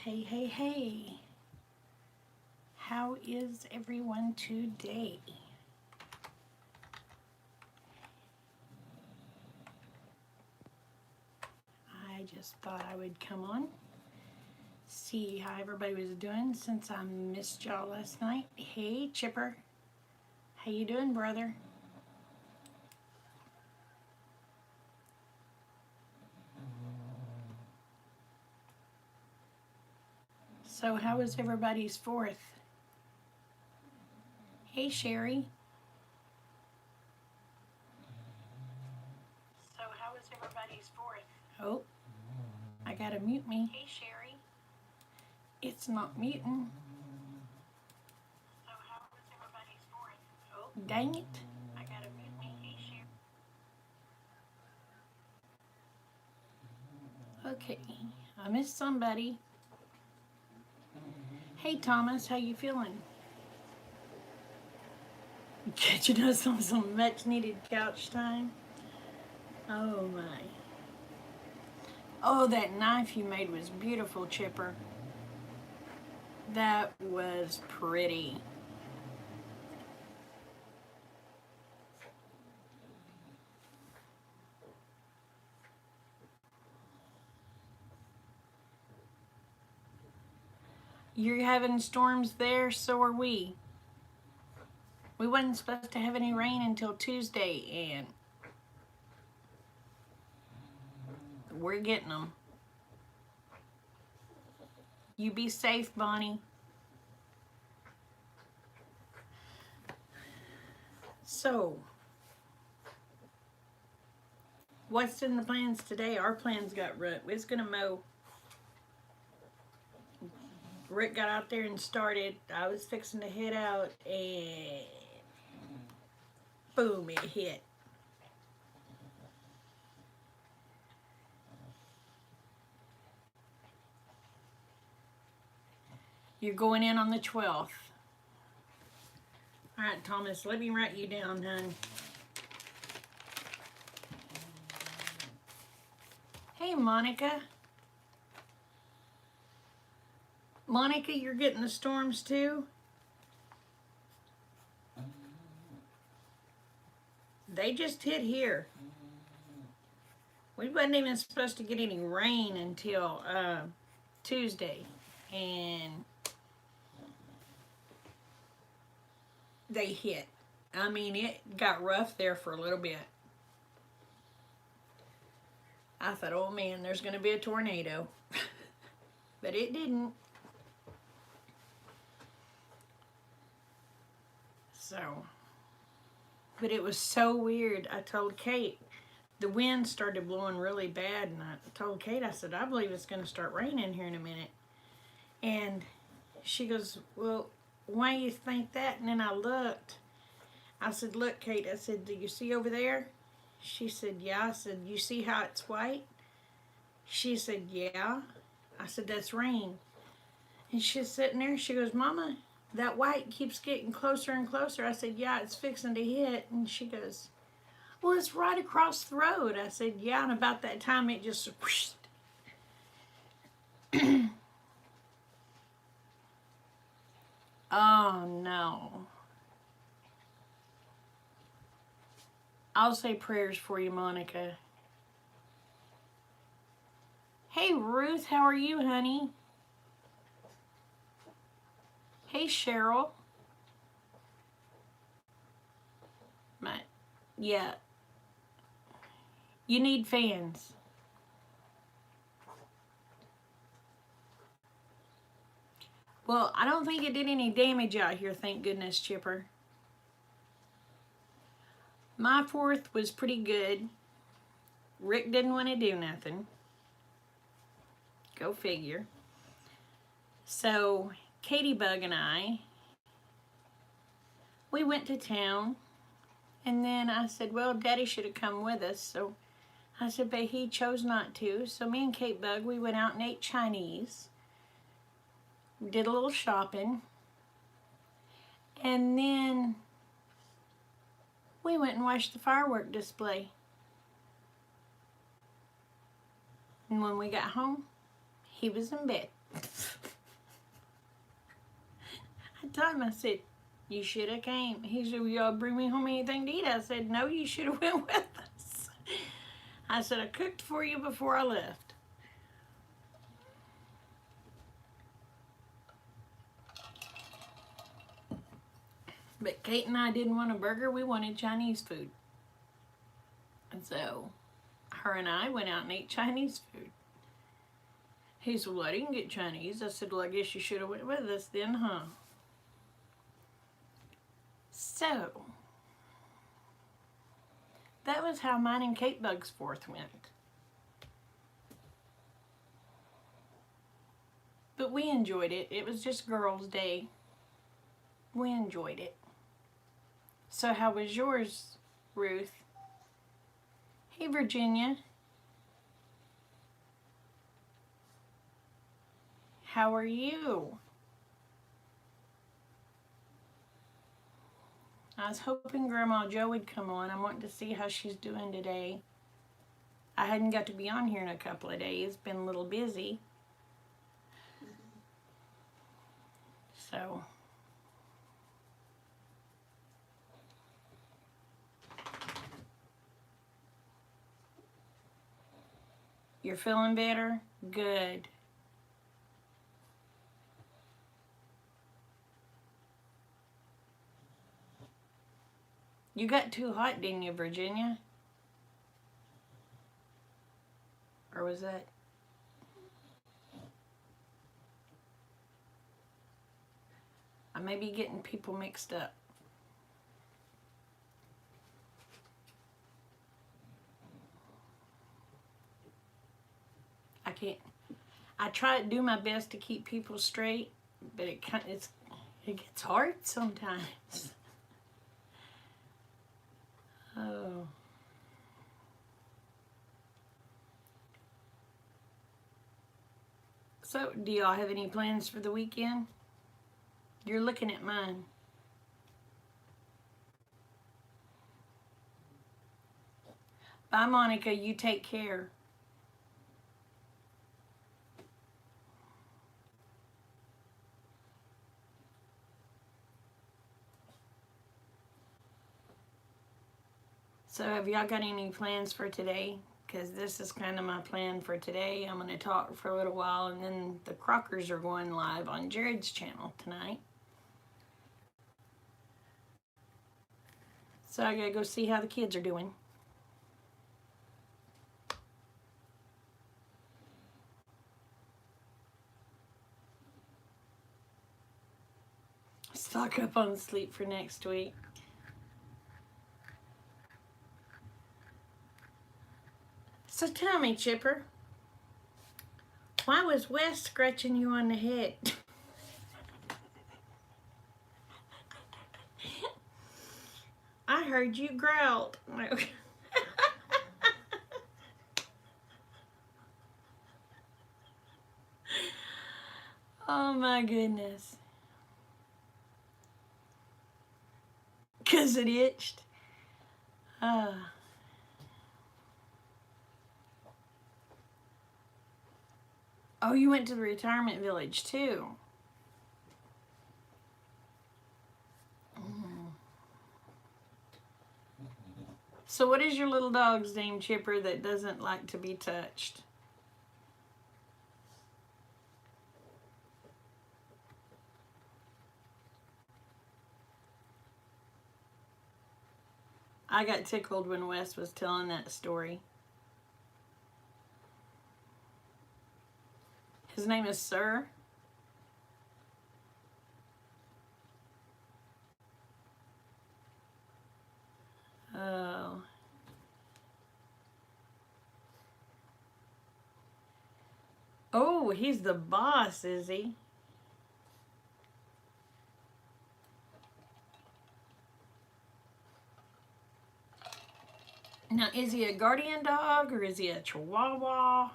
Hey, hey, hey. How is everyone today? I just thought I would come on, see how everybody was doing since I missed y'all last night. Hey, Chipper. How you doing, brother? So how was everybody's 4th? Hey, Sherry. So how was everybody's 4th? Oh, I gotta mute me. Hey, Sherry. It's not muting. So how was everybody's 4th? Oh, dang it. I gotta mute me. Hey, Sherry. Okay, I missed somebody. Hey, Thomas, how you feeling? Catching us on some much needed couch time? Oh my. Oh, that knife you made was beautiful, Chipper. That was pretty. You're having storms there, so are we. We wasn't supposed to have any rain until Tuesday, and we're getting them. You be safe, Bonnie. So, what's in the plans today? Our plans got rut. We was gonna mow. Rick got out there and started. I was fixing to head out, and boom, it hit. You're going in on the 12th. All right, Thomas, let me write you down, hon. Hey, Monica. Monica, you're getting the storms too? They just hit here. We wasn't even supposed to get any rain until Tuesday. And they hit. I mean, it got rough there for a little bit. I thought, oh man, there's going to be a tornado. But it didn't. So, but it was so weird. I told Kate, the wind started blowing really bad, and I told Kate, I said, I believe it's going to start raining here in a minute. And she goes, well, why do you think that? And then I looked. I said, look, Kate, I said, do you see over there? She said, yeah. I said, you see how it's white? She said, yeah. I said, that's rain. And she's sitting there. She goes, Mama, that white keeps getting closer and closer. I said, yeah, it's fixing to hit. And she goes, well, it's right across the road. I said, yeah, and about that time it just whoosh. Oh, no. I'll say prayers for you, Monica. Hey, Ruth, how are you, honey? Hey, Cheryl. Yeah. You need fans. Well, I don't think it did any damage out here, thank goodness, Chipper. My 4th was pretty good. Rick didn't want to do nothing. Go figure. So, Katie Bug and I, we went to town. And then I said, well, Daddy should have come with us. So I said, but he chose not to. So me and Kate Bug, we went out and ate Chinese. Did a little shopping. And then we went and watched the firework display. And when we got home, he was in bed. I told him, I said, you should have came. He said, well, y'all bring me home anything to eat? I said, no, you should have went with us. I said, I cooked for you before I left. But Kate and I didn't want a burger. We wanted Chinese food. And so her and I went out and ate Chinese food. He said, well, I didn't get Chinese. I said, well, I guess you should have went with us then, huh? So that was how mine and Kate Bug's 4th went. But we enjoyed it. It was just girls' day. We enjoyed it. So how was yours, Ruth? Hey, Virginia. How are you? I was hoping Grandma Jo would come on. I'm wanting to see how she's doing today. I hadn't got to be on here in a couple of days. Been a little busy. So you're feeling better? Good. You got too hot, didn't you, Virginia? Or was that? I may be getting people mixed up. I can't. I try to do my best to keep people straight, but it gets hard sometimes. Oh. So, do y'all have any plans for the weekend? You're looking at mine. Bye, Monica. You take care. So, have y'all got any plans for today? Because this is kind of my plan for today. I'm going to talk for a little while, and then the Crockers are going live on Jared's channel tonight. So I gotta go see how the kids are doing. Stock up on sleep for next week. So tell me, Chipper, why was Wes scratching you on the head? I heard you growled. Oh my goodness. 'Cause it itched. Oh, you went to the retirement village too. So what is your little dog's name, Chipper, that doesn't like to be touched? I got tickled when Wes was telling that story. His name is Sir. Oh. Oh, he's the boss, is he? Now, is he a guardian dog or is he a Chihuahua?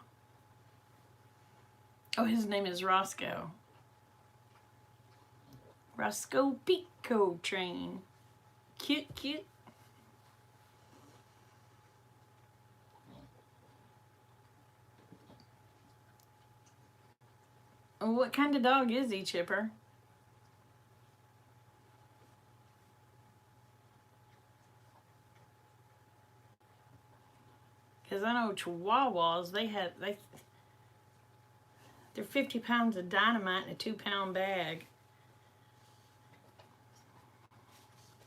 Oh, his name is Roscoe. Roscoe Pico Train. Cute, cute. What kind of dog is he, Chipper? Because I know Chihuahuas, they're 50 pounds of dynamite in a 2-pound bag.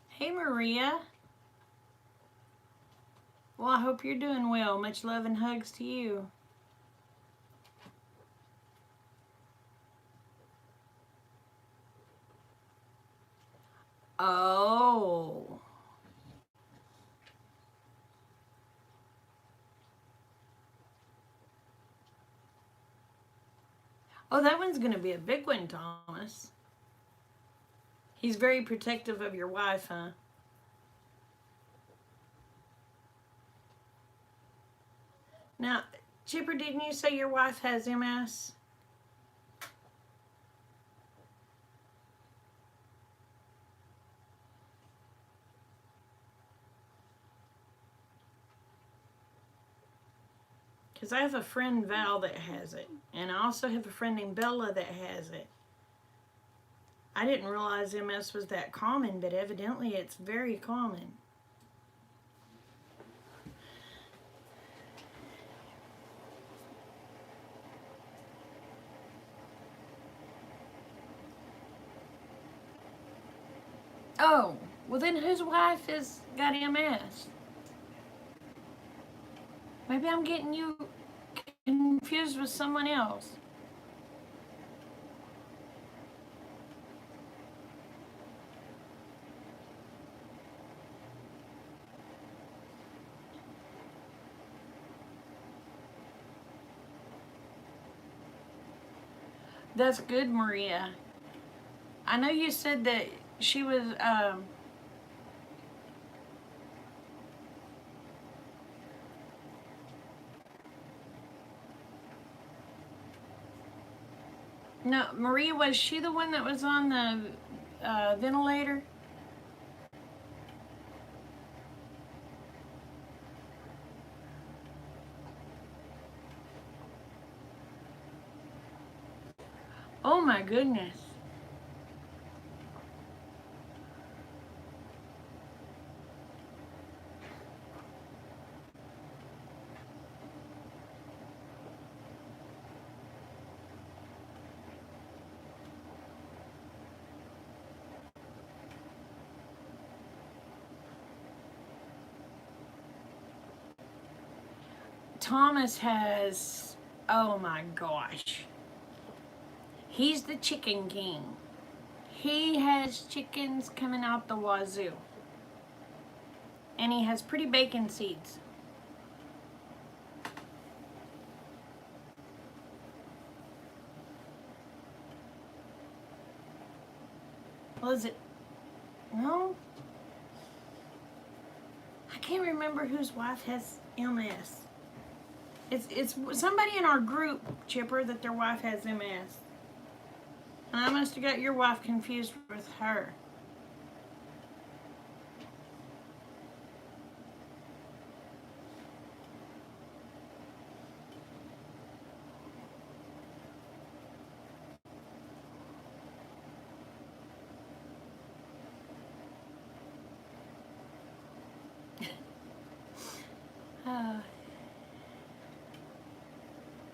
Hey, Maria. Well, I hope you're doing well. Much love and hugs to you. Oh. Oh, that one's going to be a big one, Thomas. He's very protective of your wife, huh? Now, Chipper, didn't you say your wife has MS? Because I have a friend, Val, that has it. And I also have a friend named Bella that has it. I didn't realize MS was that common, but evidently it's very common. Oh, well then whose wife has got MS? Maybe I'm getting you confused with someone else. That's good, Maria. I know you said that she was, no, Maria, was she the one that was on the ventilator? Oh my goodness. Thomas has, oh my gosh. He's the chicken king. He has chickens coming out the wazoo. And he has pretty bacon seeds. Was it? No? I can't remember whose wife has MS. It's somebody in our group, Chipper, that their wife has MS. And I must have got your wife confused with her.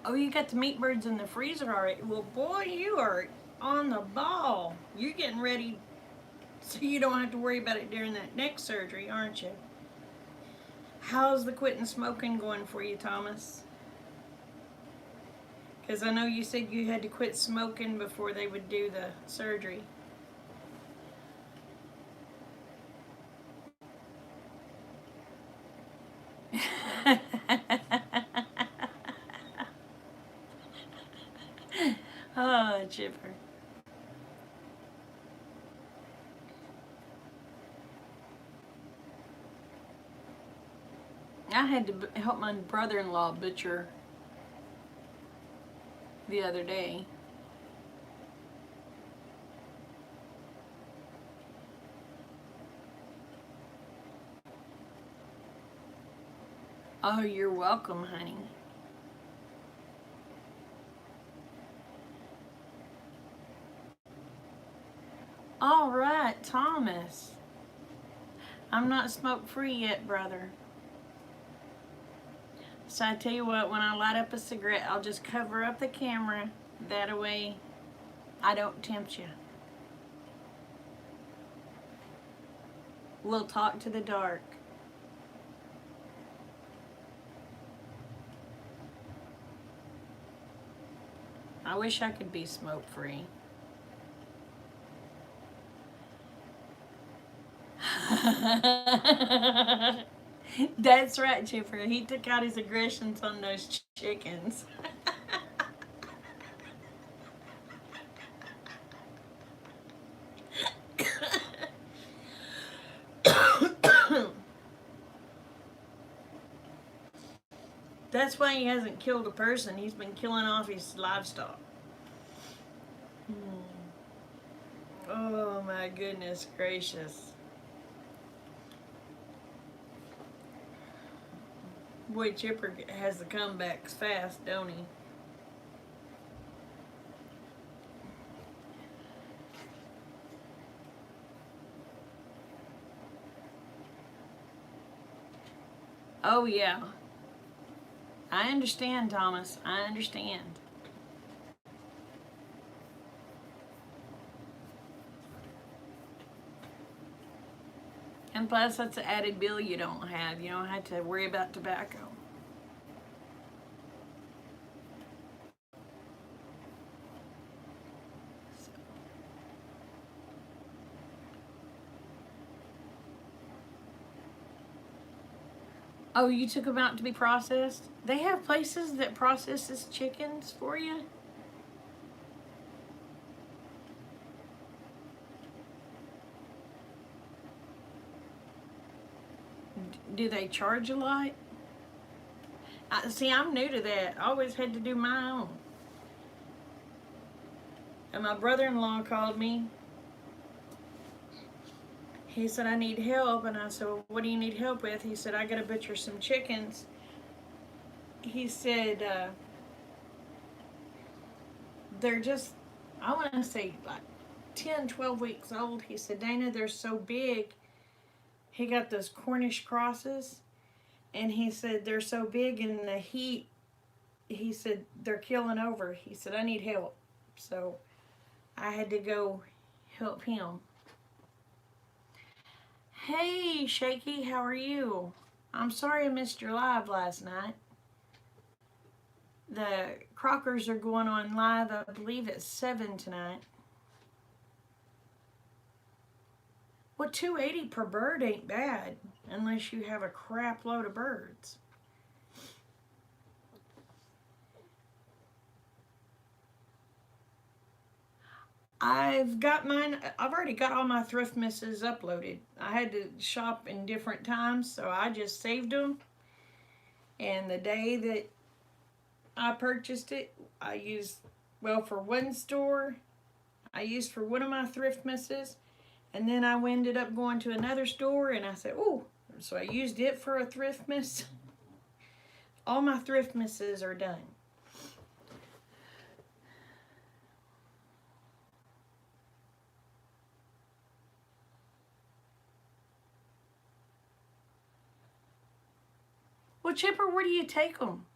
Oh, you got the meat birds in the freezer already. Well, boy, you are on the ball. You're getting ready so you don't have to worry about it during that next surgery, aren't you? How's the quitting smoking going for you, Thomas? Because I know you said you had to quit smoking before they would do the surgery. Oh, Chipper. I had to help my brother-in-law butcher the other day. Oh, you're welcome, honey. All right, Thomas. I'm not smoke free yet, brother. So I tell you what, when I light up a cigarette, I'll just cover up the camera. That way I don't tempt you. We'll talk to the dark. I wish I could be smoke free. That's right, Chipper. He took out his aggressions on those chickens. That's why he hasn't killed a person. He's been killing off his livestock. Oh my goodness gracious. Boy, Chipper has the comebacks fast, don't he? Oh yeah. I understand, Thomas. I understand. And plus, that's an added bill you don't have. You don't have to worry about tobacco. Oh, you took them out to be processed? They have places that processes chickens for you? Do they charge a lot? See, I'm new to that. I always had to do my own. And my brother-in-law called me. He said, I need help. And I said, well, what do you need help with? He said, I got to butcher some chickens. He said, they're just, I want to say like 10, 12 weeks old. He said, Dana, they're so big. He got those Cornish crosses. And he said, they're so big in the heat. He said, they're killing over. He said, I need help. So I had to go help him. Hey, Shaky, how are you? I'm sorry I missed your live last night. The Crockers are going on live, I believe, at 7 tonight. Well, $2.80 per bird ain't bad, unless you have a crap load of birds. I've already got all my thrift misses uploaded. I had to shop in different times, so I just saved them. And the day that I purchased it, I used, well, for one store, I used for one of my thrift misses. And then I ended up going to another store and I said, oh, so I used it for a thrift miss. All my thrift misses are done. Well, Chipper, where do you take them?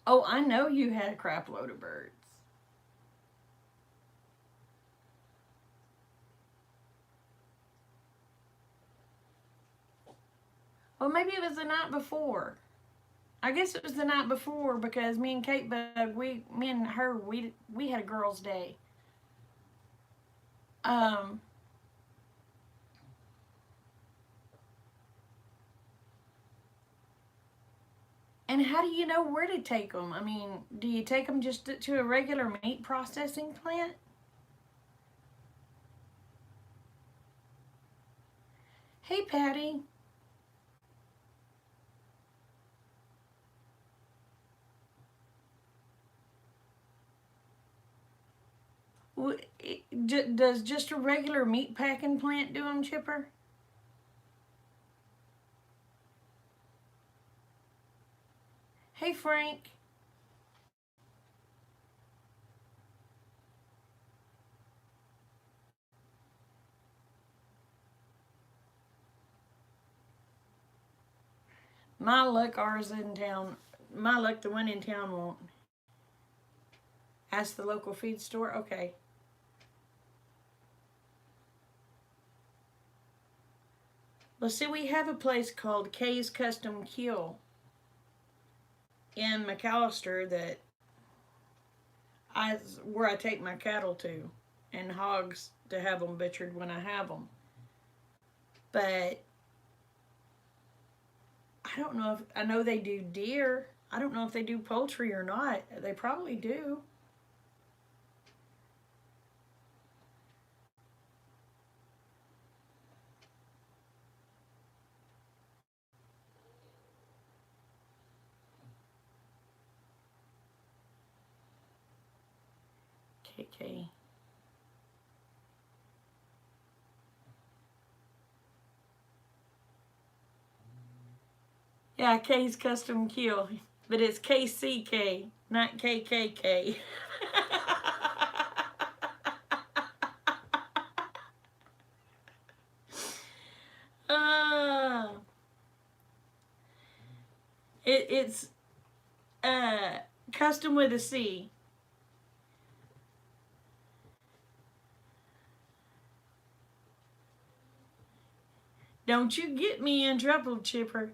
Oh, I know you had a crap load of birds. Well, maybe it was the night before. I guess it was the night before because me and Kate Bug, me and her, we had a girls' day. Um, and how do you know where to take them? I mean, do you take them just to a regular meat processing plant? Hey, Patty. Does just a regular meat packing plant do them, Chipper? Hey, Frank. My luck, ours in town. My luck, the one in town won't. Ask the local feed store. Okay. Well, see, we have a place called Kay's Custom Kill in McAllister where I take my cattle to and hogs to have them butchered when I have them. But I don't know if I know they do deer. I don't know if they do poultry or not. They probably do. KK. Yeah, K's Custom Kill, but it's KCK, not KKK. uh, it's custom with a C. Don't you get me in trouble, Chipper.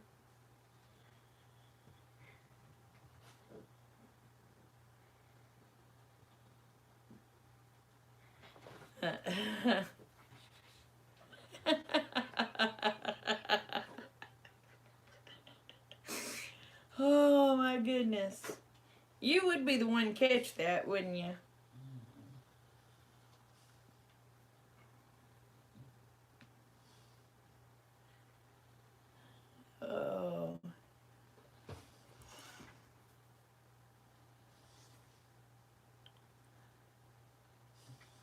Oh my goodness. You would be the one to catch that, wouldn't you? Oh.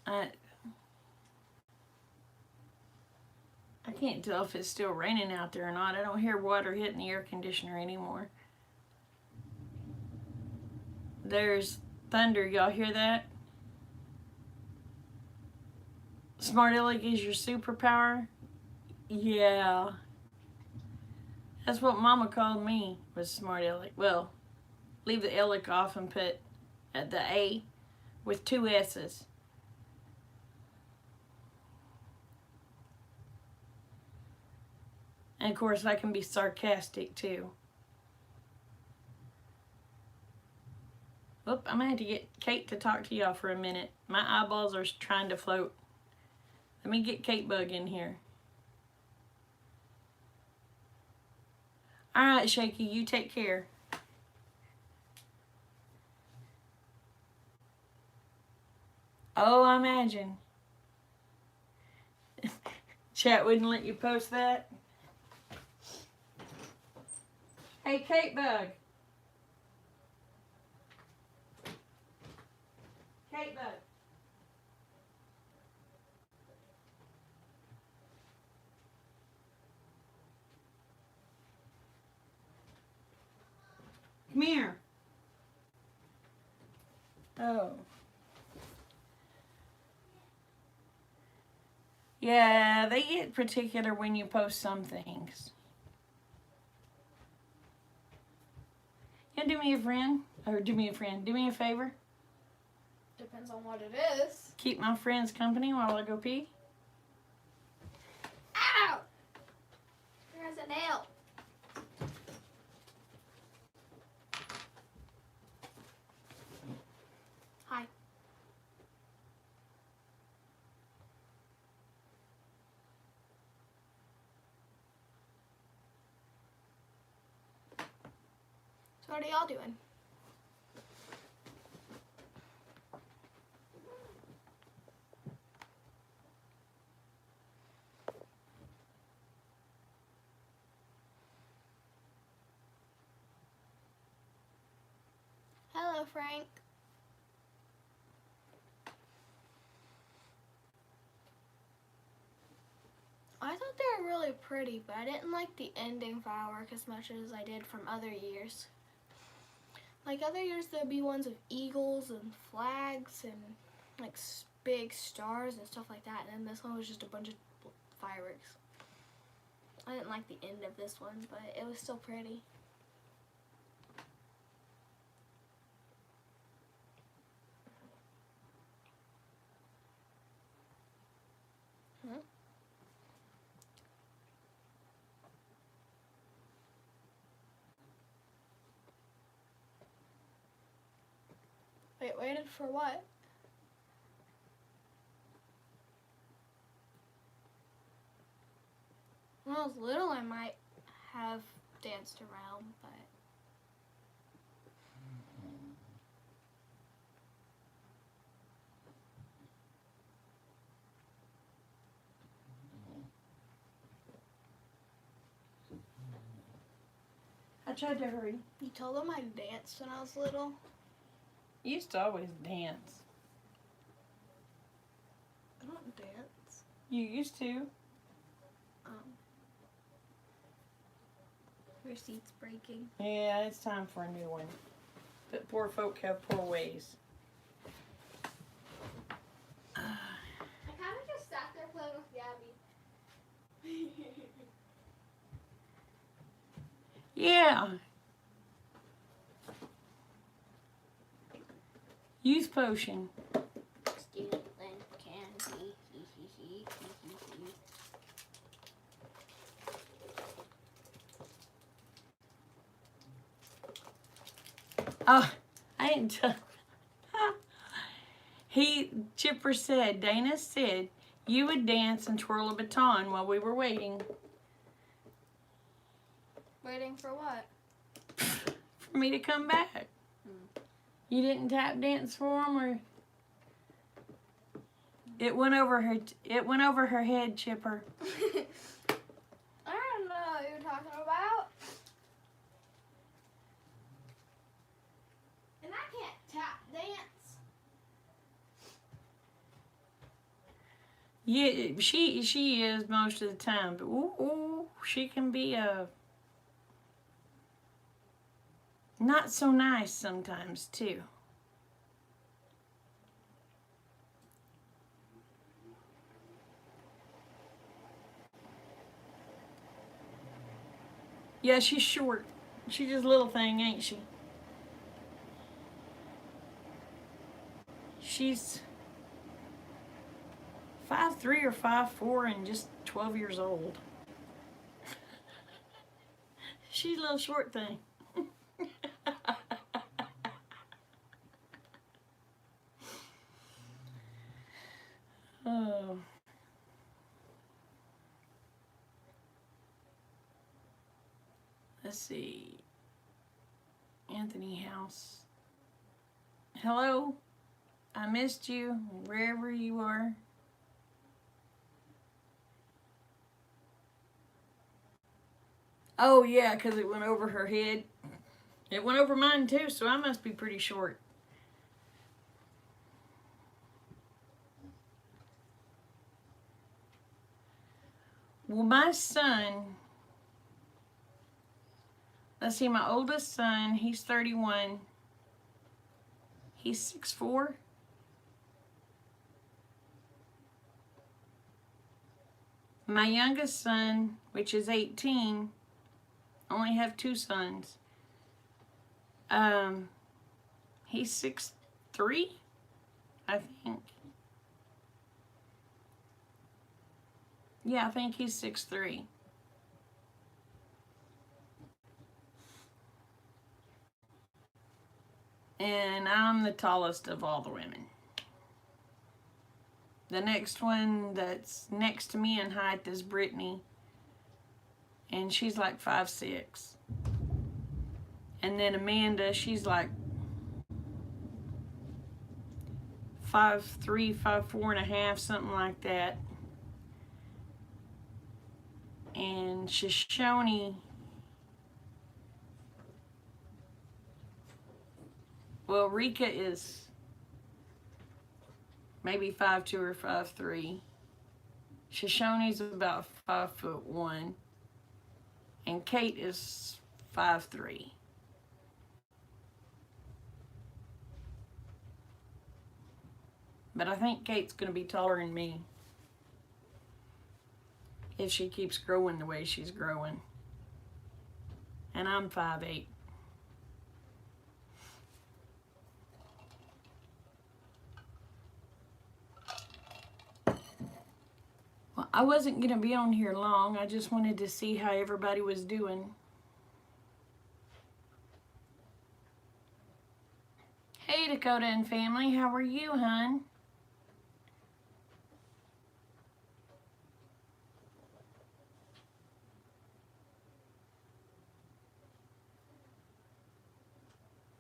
I can't tell if it's still raining out there or not. I don't hear water hitting the air conditioner anymore. There's thunder. Y'all hear that? Smart Aleck is your superpower? Yeah. That's what Mama called me, was Smart Aleck. Well, leave the Aleck off and put the A with 2 S's. And of course, I can be sarcastic too. Oop, I'm gonna have to get Kate to talk to y'all for a minute. My eyeballs are trying to float. Let me get Kate Bug in here. All right, Shaky, you take care. Oh, I imagine. Chat wouldn't let you post that. Hey, Kate Bug. Kate Bug. Come here. Oh. Yeah, they get particular when you post some things. You do me a friend? Or do me a friend. Do me a favor. Depends on what it is. Keep my friends company while I go pee. Ow! There's a nail. Hi. So what are y'all doing? Hello, Frank. I thought they were really pretty, but I didn't like the ending firework as much as I did from other years. Like other years, there'd be ones with eagles and flags and like big stars and stuff like that, and then this one was just a bunch of fireworks. I didn't like the end of this one, but it was still pretty. Waited for what? When I was little, I might have danced around, but I tried to hurry. you told them I danced when I was little. You used to always dance. I don't dance. You used to. Your seat's breaking. Yeah, it's time for a new one. But poor folk have poor ways. I kind of just sat there playing with Gabby. Yeah. Youth potion. Student candy. Oh, I didn't tell. Chipper said, Dana said, you would dance and twirl a baton while we were waiting. Waiting for what? For me to come back. You didn't tap dance for him, or it went over her. It went over her head, Chipper. I don't know what you're talking about. And I can't tap dance. Yeah, she is most of the time, but ooh, she can be not so nice sometimes too. Yeah, she's short. She's just a little thing, ain't she? She's 5'3" or 5'4" and just 12 years old. She's a little short thing. Oh. Let's see. Anthony House. Hello. I missed you wherever you are. Oh yeah, because it went over her head. It went over mine too, so I must be pretty short. Well, my son, let's see, my oldest son, he's 31. He's 6'4". My youngest son, which is 18, I only have 2 sons. He's 6'3", I think. Yeah, I think he's 6'3". And I'm the tallest of all the women. The next one that's next to me in height is Brittany. And she's like 5'6". And then Amanda, she's like 5'3", 5'4.5", something like that. And Shoshone, well, Rika is maybe 5'2" or 5'3". Shoshone's about 5'1", and Kate is 5'3". But I think Kate's going to be taller than me if she keeps growing the way she's growing. And I'm 5'8". Well, I wasn't going to be on here long. I just wanted to see how everybody was doing. Hey, Dakota and family. How are you, hon?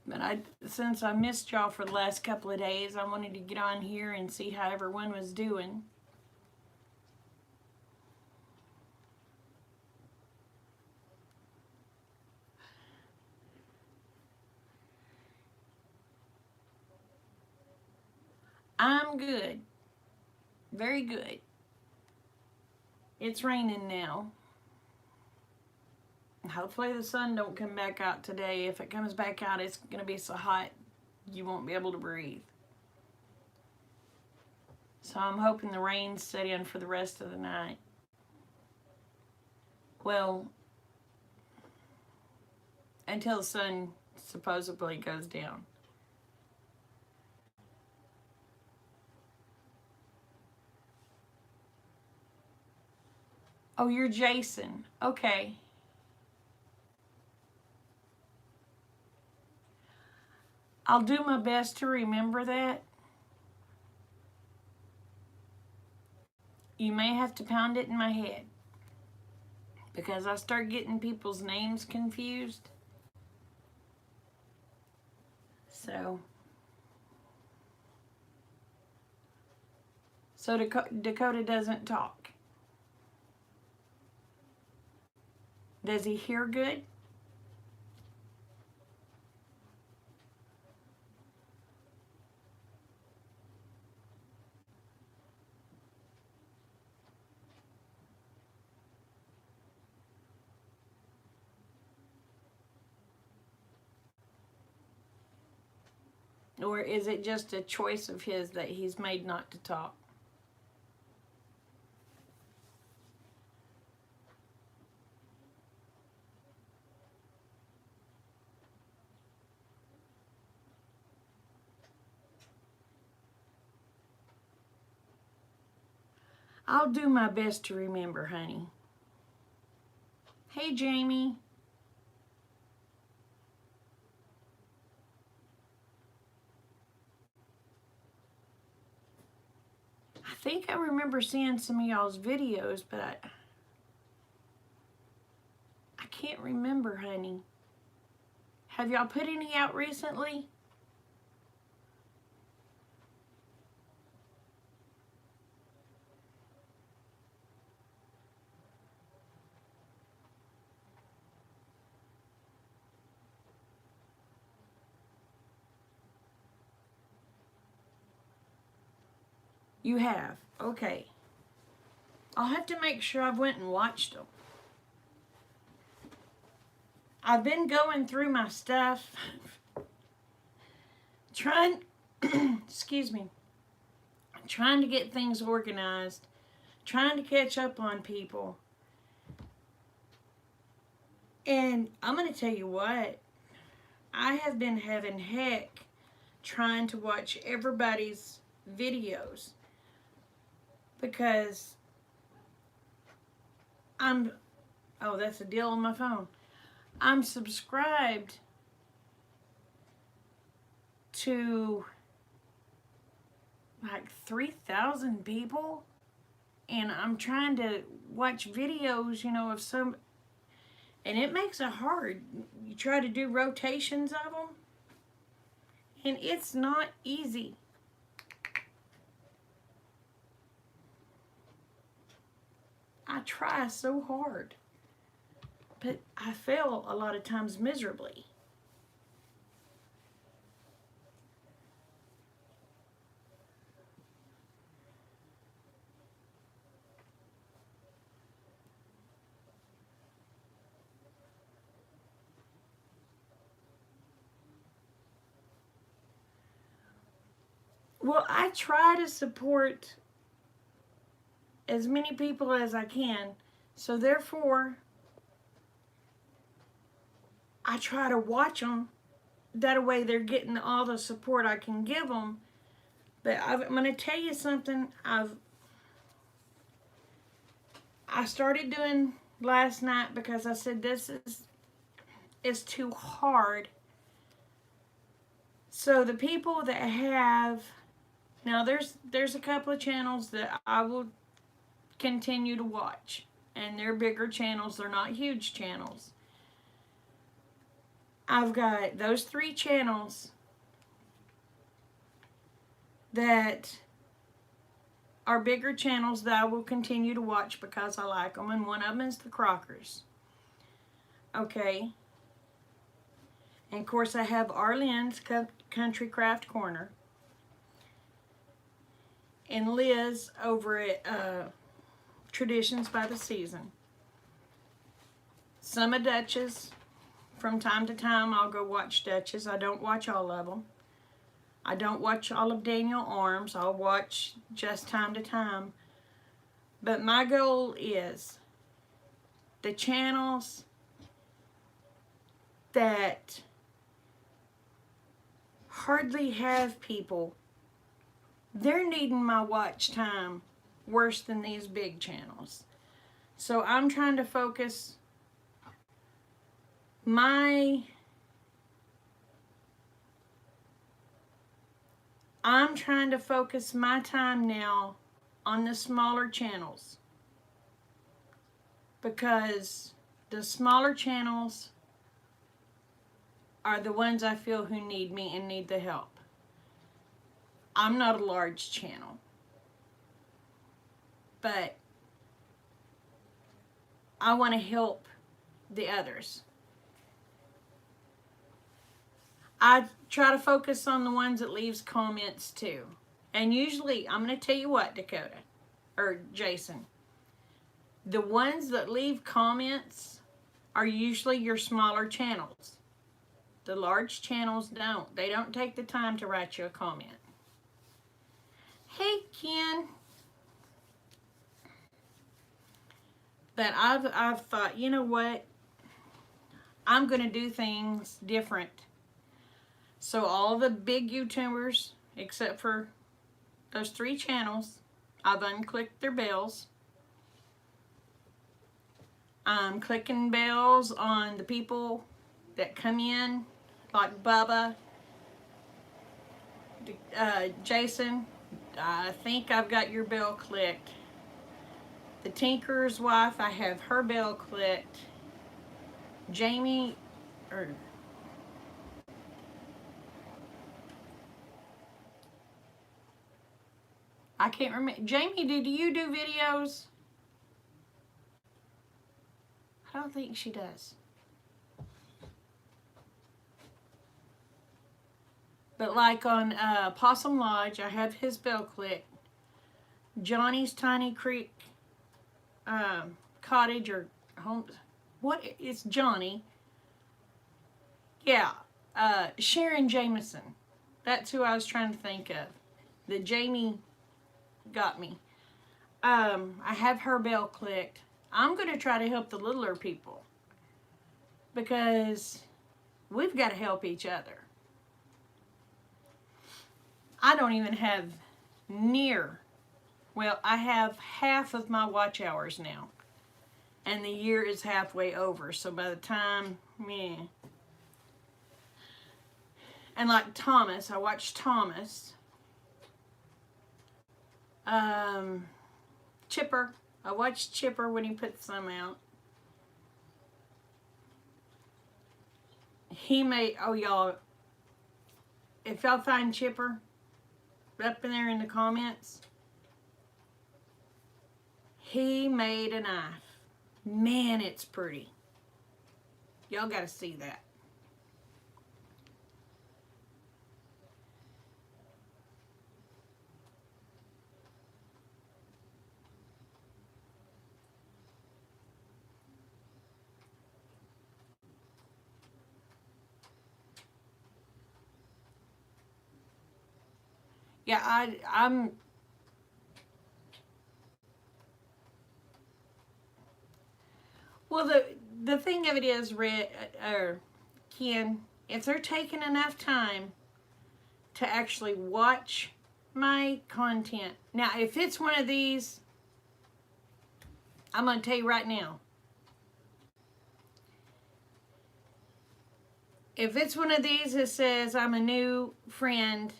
But since I missed y'all for the last couple of days, I wanted to get on here and see how everyone was doing. I'm good. Very good. It's raining now. Hopefully the sun don't come back out today. If it comes back out, it's going to be so hot you won't be able to breathe. So I'm hoping the rain's set in for the rest of the night. Well, until the sun supposedly goes down. Oh, you're Jason. Okay. I'll do my best to remember that. You may have to pound it in my head, because I start getting people's names confused. So Dakota doesn't talk. Does he hear good? Or is it just a choice of his that he's made not to talk? I'll do my best to remember, honey. Hey, Jamie. I think I remember seeing some of y'all's videos, but I can't remember, honey. Have y'all put any out recently? You have? Okay. I'll have to make sure I've went and watched them. I've been going through my stuff, trying, excuse me, trying to get things organized, trying to catch up on people. And I'm going to tell you what, I have been having heck trying to watch everybody's videos, because oh, that's a deal on my phone. I'm subscribed to like 3,000 people, and I'm trying to watch videos, of some, and it makes it hard. You try to do rotations of them, and it's not easy. I try so hard, but I fail a lot of times miserably. Well, I try to support as many people as I can, so therefore I try to watch them. That way they're getting all the support I can give them. But I'm going to tell you something. I started doing last night because I said this is too hard. So the people that have, now there's a couple of channels that I will continue to watch, and they're bigger channels, they're not huge channels. I've got those 3 channels that are bigger channels that I will continue to watch because I like them, and one of them is the Crockers. Okay. And of course I have Arlene's Country Craft Corner, and Liz over at Traditions by the Season. Some of Dutch's. From time to time I'll go watch Dutch's. I don't watch all of them. I don't watch all of Daniel Arms. I'll watch just time to time. But my goal is the channels that hardly have people, they're needing my watch time worse than these big channels. So I'm trying to focus my time now on the smaller channels, because the smaller channels are the ones I feel who need me and need the help. I'm not a large channel, but I want to help the others. I try to focus on the ones that leaves comments too. And usually, I'm going to tell you what, Dakota, or Jason, the ones that leave comments are usually your smaller channels. The large channels don't. They don't take the time to write you a comment. Hey, Ken. But I've thought, you know what? I'm going to do things different. So all the big YouTubers, except for those 3 channels, I've unclicked their bells. I'm clicking bells on the people that come in, like Bubba, Jason. I think I've got your bell clicked. The Tinker's wife, I have her bell clicked. Jamie, I can't remember. Jamie, do you do videos? I don't think she does. But like on Possum Lodge, I have his bell clicked. Johnny's Tiny Creek Cottage or home. What? It's Johnny. Yeah. Sharon Jameson. That's who I was trying to think of. The Jamie got me. I have her bell clicked. I'm going to try to help the littler people, because we've got to help each other. I don't even have near, well, I have half of my watch hours now, and the year is halfway over, so by the time, and like Thomas, I watched Thomas. Chipper. I watched Chipper when he put some out. He made, oh y'all, if y'all find Chipper up in there in the comments, he made a knife. Man, it's pretty. Y'all gotta see that. Yeah, I'm well, the thing of it is, Ken, if they're taking enough time to actually watch my content. Now, if it's one of these, I'm going to tell you right now, if it's one of these that says I'm a new friend,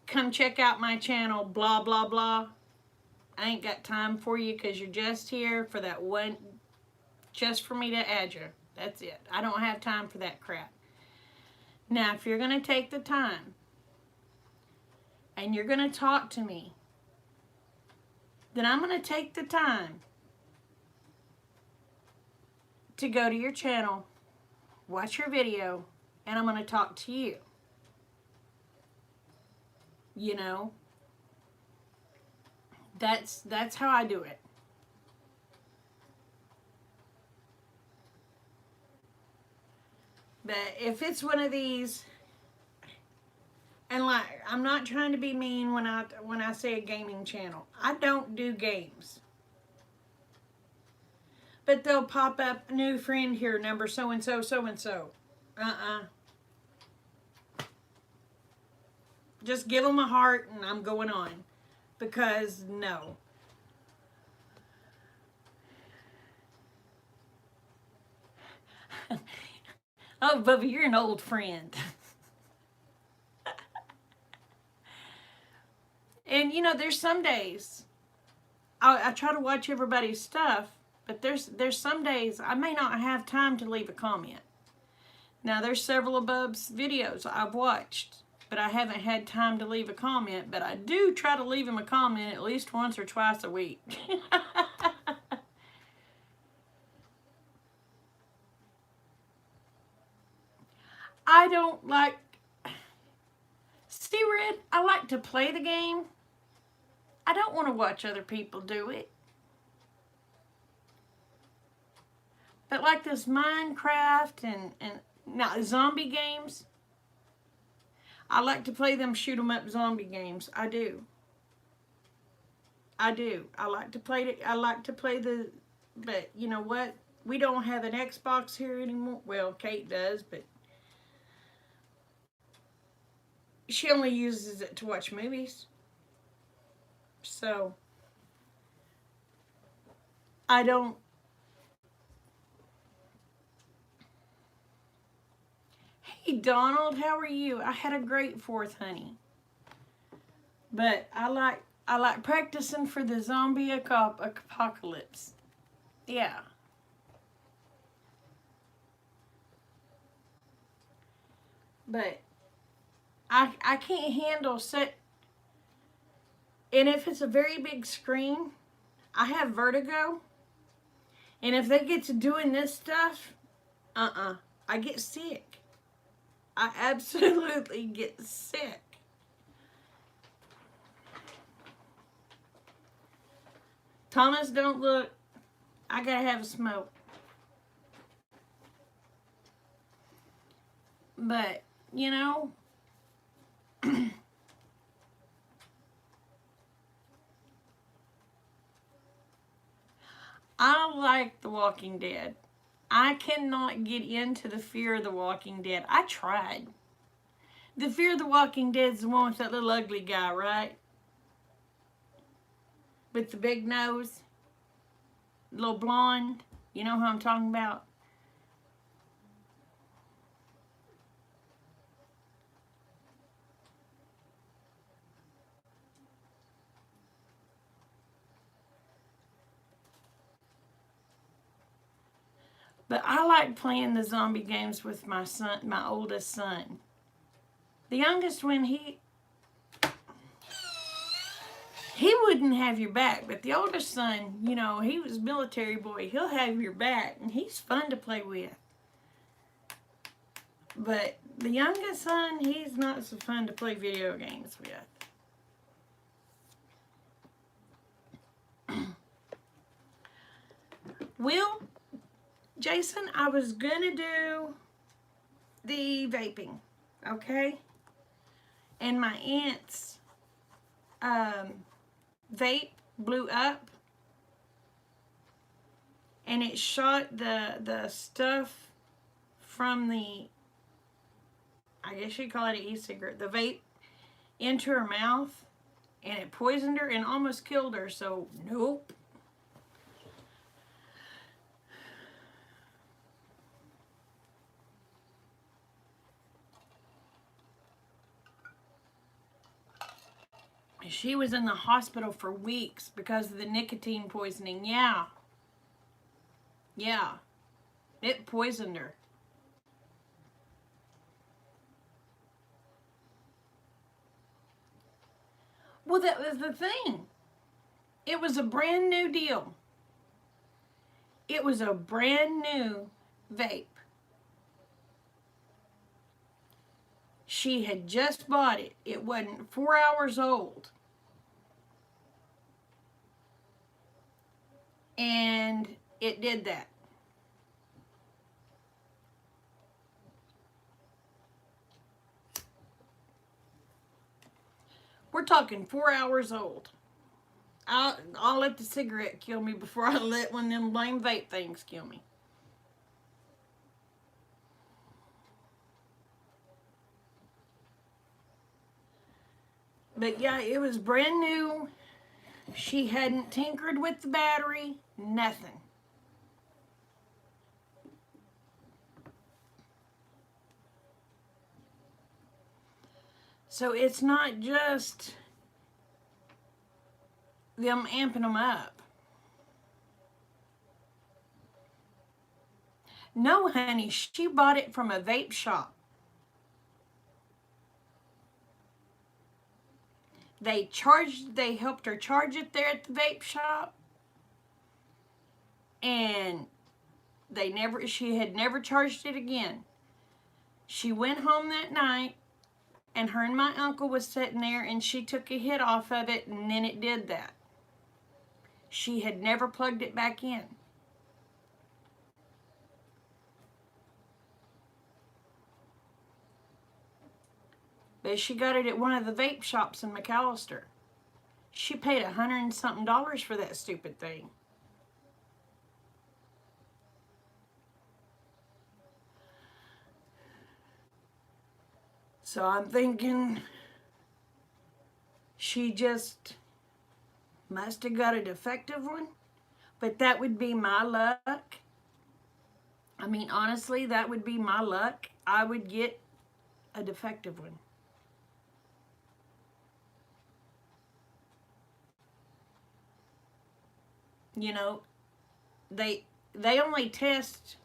come check out my channel, blah, blah, blah, I ain't got time for you because you're just here for that one, just for me to add you. That's it. I don't have time for that crap. Now, if you're going to take the time and you're going to talk to me, then I'm going to take the time to go to your channel, watch your video, and I'm going to talk to you. You know, that's how I do it. But if it's one of these, and like, I'm not trying to be mean when I say a gaming channel. I don't do games. But they'll pop up, new friend here, number so-and-so, so-and-so. Just give them a heart and I'm going on. Because, no. Oh, Bubba, you're an old friend. And, you know, there's some days I try to watch everybody's stuff, but there's some days I may not have time to leave a comment. Now, there's several of Bub's videos I've watched, but I haven't had time to leave a comment, but I do try to leave him a comment at least once or twice a week. I don't like... See, Red, I like to play the game. I don't want to watch other people do it. But like this Minecraft and now zombie games, I like to play them shoot 'em up zombie games. I do. I do. I like to play it. I like to play the. But you know what? We don't have an Xbox here anymore. Well, Kate does, but she only uses it to watch movies. So I don't. Hey Donald, how are you? I had a great 4th, honey. But I like practicing for the zombie apocalypse. Yeah. But I can't handle set. And if it's a very big screen, I have vertigo. And if they get to doing this stuff, I get sick. I absolutely get sick. Thomas, don't look. I gotta have a smoke. But, you know, I like The Walking Dead. I cannot get into the Fear of the Walking Dead. I tried. The Fear of the Walking Dead is the one with that little ugly guy, right? With the big nose. Little blonde. You know who I'm talking about? But I like playing the zombie games with my son, my oldest son. The youngest one, he wouldn't have your back. But the oldest son, you know, he was a military boy. He'll have your back, and he's fun to play with. But the youngest son, he's not so fun to play video games with. Well, Jason, I was gonna do the vaping, okay? And my aunt's vape blew up, and it shot the stuff from the, I guess you'd call it an e-cigarette, the vape, into her mouth, and it poisoned her and almost killed her, so nope. She was in the hospital for weeks because of the nicotine poisoning. Yeah. Yeah. It poisoned her. Well, that was the thing. It was a brand new deal. It was a brand new vape. She had just bought it. It wasn't 4 hours old. And it did that. We're talking 4 hours old. I'll let the cigarette kill me before I let one of them blame vape things kill me. But yeah, it was brand new. She hadn't tinkered with the battery, nothing. So it's not just them amping them up. No, honey, she bought it from a vape shop. They helped her charge it there at the vape shop. And she had never charged it again. She went home that night, and her and my uncle was sitting there, and she took a hit off of it, and then it did that. She had never plugged it back in. But she got it at one of the vape shops in McAllister. She paid $100 and something for that stupid thing. So I'm thinking she just must have got a defective one. But that would be my luck. I mean, honestly, that would be my luck. I would get a defective one. You know, they only test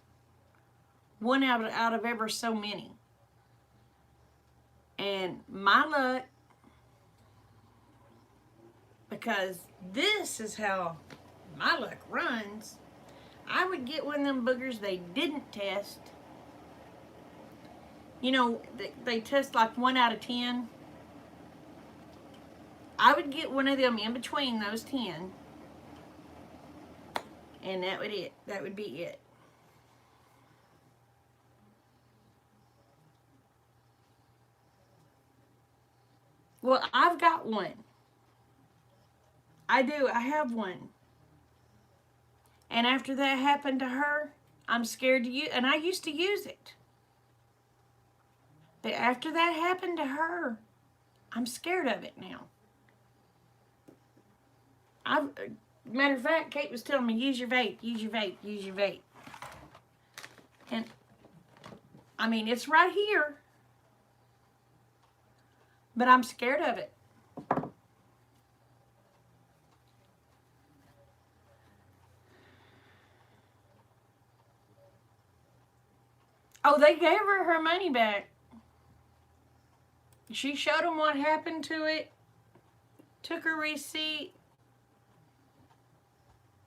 one out of ever so many. And my luck, because this is how my luck runs, I would get one of them boogers they didn't test. You know, they test like 1 out of 10. I would get one of them in between those 10. And that would be it. Well, I've got one. I do. I have one. And after that happened to her, I'm scared to use, and I used to use it. But after that happened to her, I'm scared of it now. Matter of fact, Kate was telling me, use your vape, use your vape, use your vape. And, I mean, it's right here. But I'm scared of it. Oh, they gave her money back. She showed them what happened to it, took her receipt,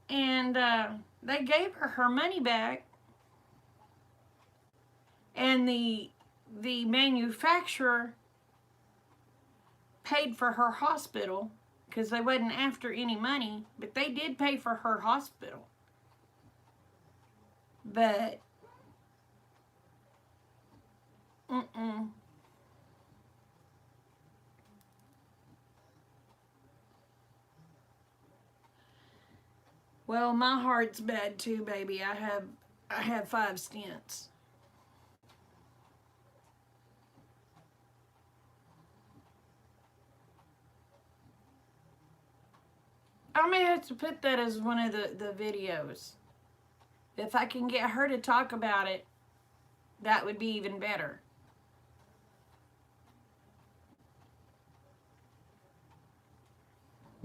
and they gave her money back. And the manufacturer paid for her hospital because they wasn't after any money, but they did pay for her hospital. But well, my heart's bad too, baby. I have 5 stents. I may have to put that as one of the videos. If I can get her to talk about it, that would be even better.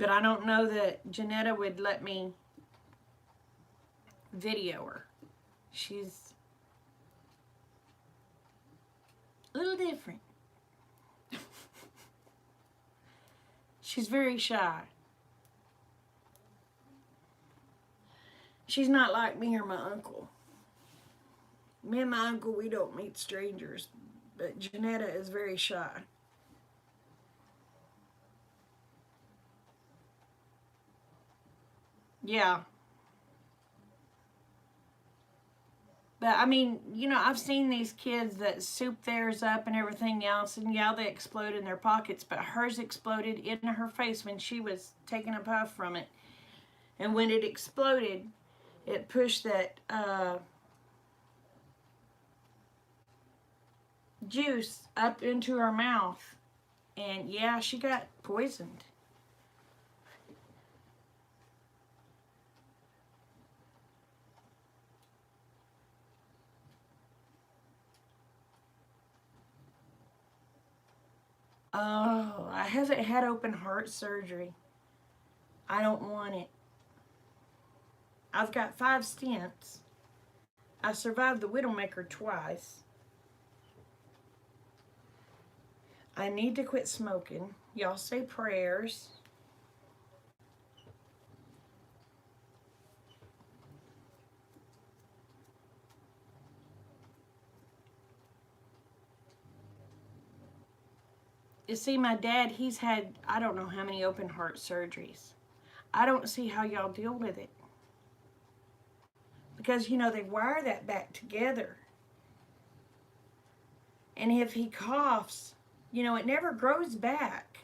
But I don't know that Janetta would let me video her. She's a little different. She's very shy. She's not like me or my uncle. Me and my uncle, we don't meet strangers, but Janetta is very shy. Yeah. But I mean, you know, I've seen these kids that soup theirs up and everything else, and yeah, they explode in their pockets, but hers exploded in her face when she was taking a puff from it. And when it exploded, it pushed that juice up into her mouth. And yeah, she got poisoned. Oh, I haven't had open heart surgery. I don't want it. I've got 5 stents. I survived the Widowmaker twice. I need to quit smoking. Y'all say prayers. You see, my dad, he's had, I don't know how many open heart surgeries. I don't see how y'all deal with it. Because, you know, they wire that back together. And if he coughs, you know, it never grows back.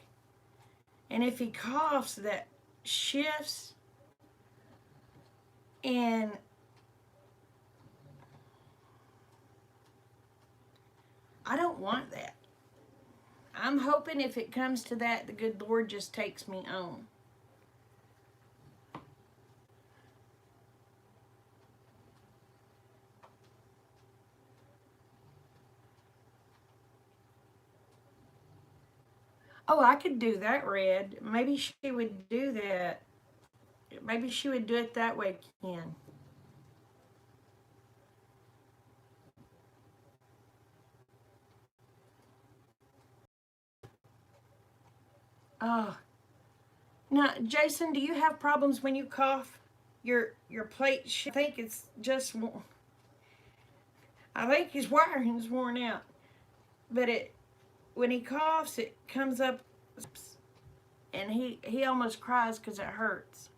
And if he coughs, that shifts. And I don't want that. I'm hoping if it comes to that, the good Lord just takes me on. Oh, I could do that, Red. Maybe she would do that. Maybe she would do it that way, Ken. Oh. Now, Jason, do you have problems when you cough? Your plate, I think it's just, I think his wiring's worn out. But when he coughs, it comes up, and he almost cries because it hurts.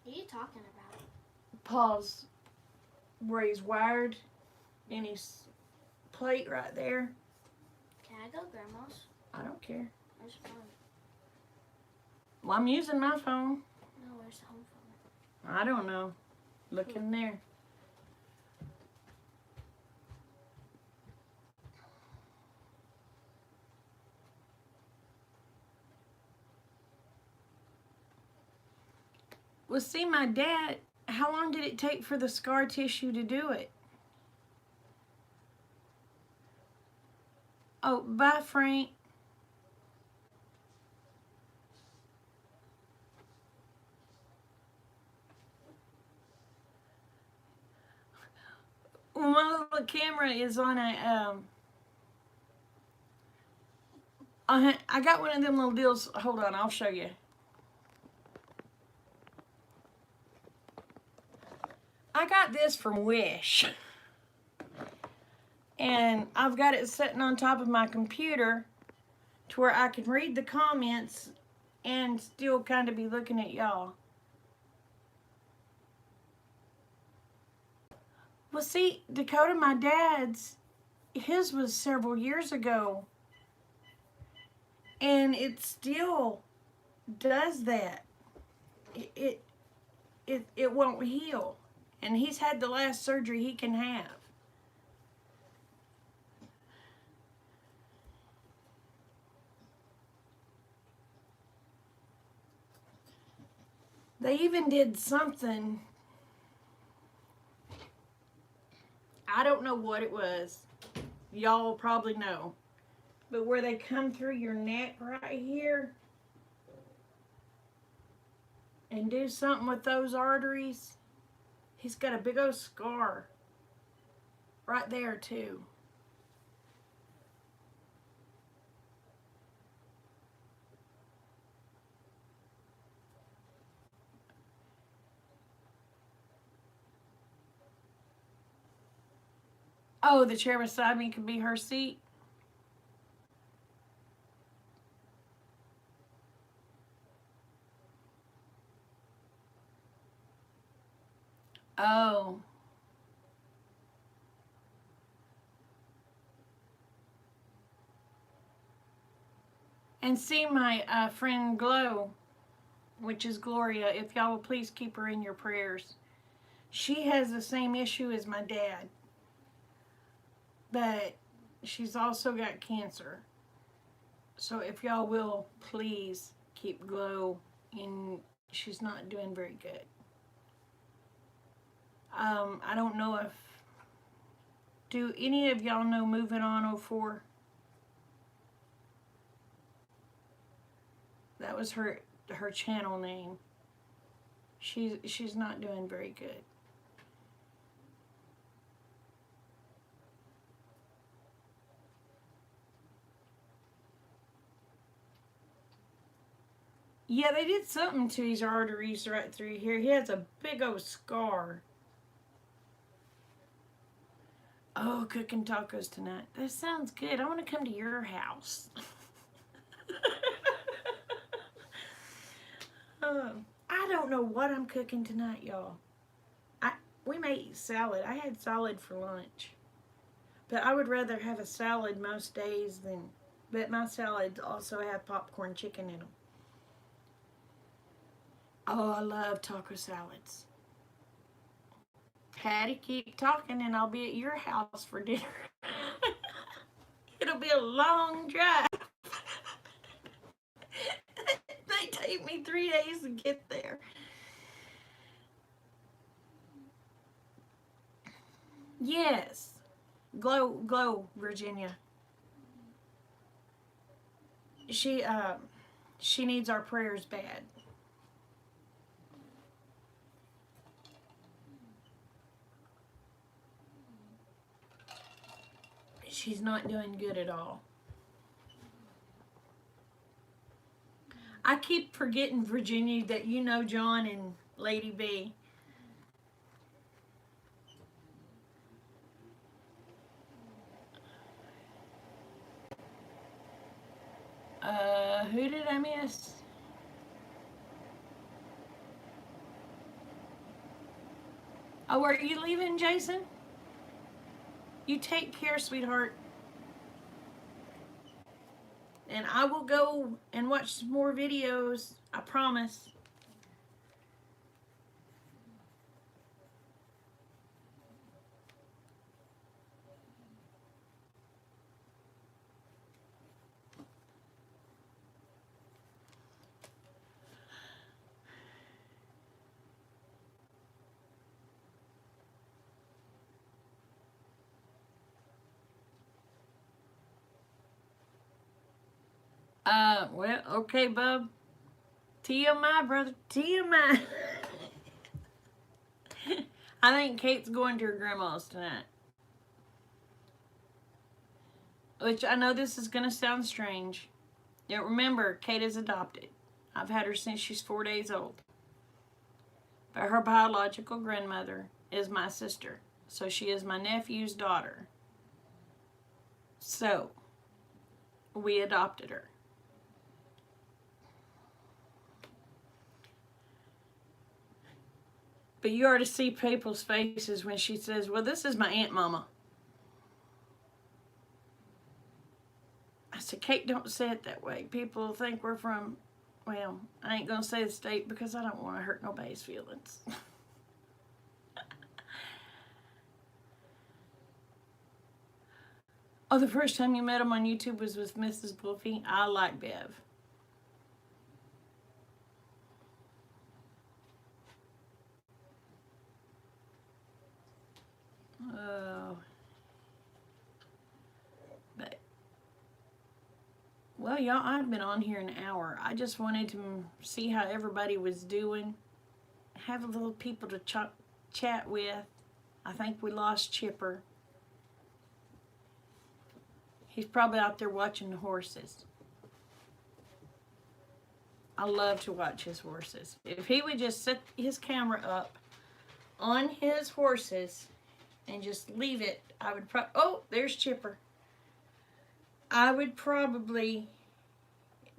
What are you talking about? Paul's where he's wired in his plate right there. Can I go Grandma's? I don't care. Where's the phone? Well, I'm using my phone. No, where's the home phone? I don't know. Look in there. Well, see, my dad, how long did it take for the scar tissue to do it? Oh, bye, Frank. Well, my little camera is on a, I got one of them little deals. Hold on, I'll show you. I got this from Wish. And I've got it sitting on top of my computer to where I can read the comments and still kind of be looking at y'all. Well, see, Dakota, my dad's, his was several years ago. And it still does that. It won't heal. And he's had the last surgery he can have. They even did something, I don't know what it was. Y'all probably know. But where they come through your neck right here, and do something with those arteries. He's got a big old scar right there too. Oh, the chair beside me could be her seat. Oh. And see my friend Glow, which is Gloria, if y'all will please keep her in your prayers. She has the same issue as my dad, but she's also got cancer. So if y'all will please keep Glow in, she's not doing very good. I don't know if, do any of y'all know Moving On 04? That was her channel name. She's not doing very good. Yeah, they did something to his arteries right through here. He has a big old scar. Oh, cooking tacos tonight. That sounds good. I want to come to your house. I don't know what I'm cooking tonight, y'all. We may eat salad. I had salad for lunch. But I would rather have a salad most days than... But my salads also have popcorn chicken in them. Oh, I love taco salads. Patty, keep talking and I'll be at your house for dinner. It'll be a long drive. They take me 3 days to get there. Yes. Glow, Virginia. She needs our prayers bad. She's not doing good at all. I keep forgetting, Virginia, that you know John and Lady B. Who did I miss? Oh, are you leaving, Jason? You take care, sweetheart. And I will go and watch some more videos. I promise. Well, okay, bub. TMI, brother. TMI. I think Kate's going to her grandma's tonight. Which I know this is going to sound strange. Yet remember, Kate is adopted. I've had her since she's 4 days old. But her biological grandmother is my sister. So she is my nephew's daughter. So, we adopted her. But you ought to see people's faces when she says, well, this is my Aunt Mama. I said, Kate, don't say it that way. People think we're from, well, I ain't going to say the state because I don't want to hurt nobody's feelings. Oh, the first time you met him on YouTube was with Mrs. Wolfie. I like Bev. Oh. But Well, y'all, I've been on here an hour. I just wanted to see how everybody was doing. Have a little people to chat with. I think we lost Chipper. He's probably out there watching the horses. I love to watch his horses. If he would just set his camera up on his horses and just leave it, I would probably... Oh, there's Chipper. I would probably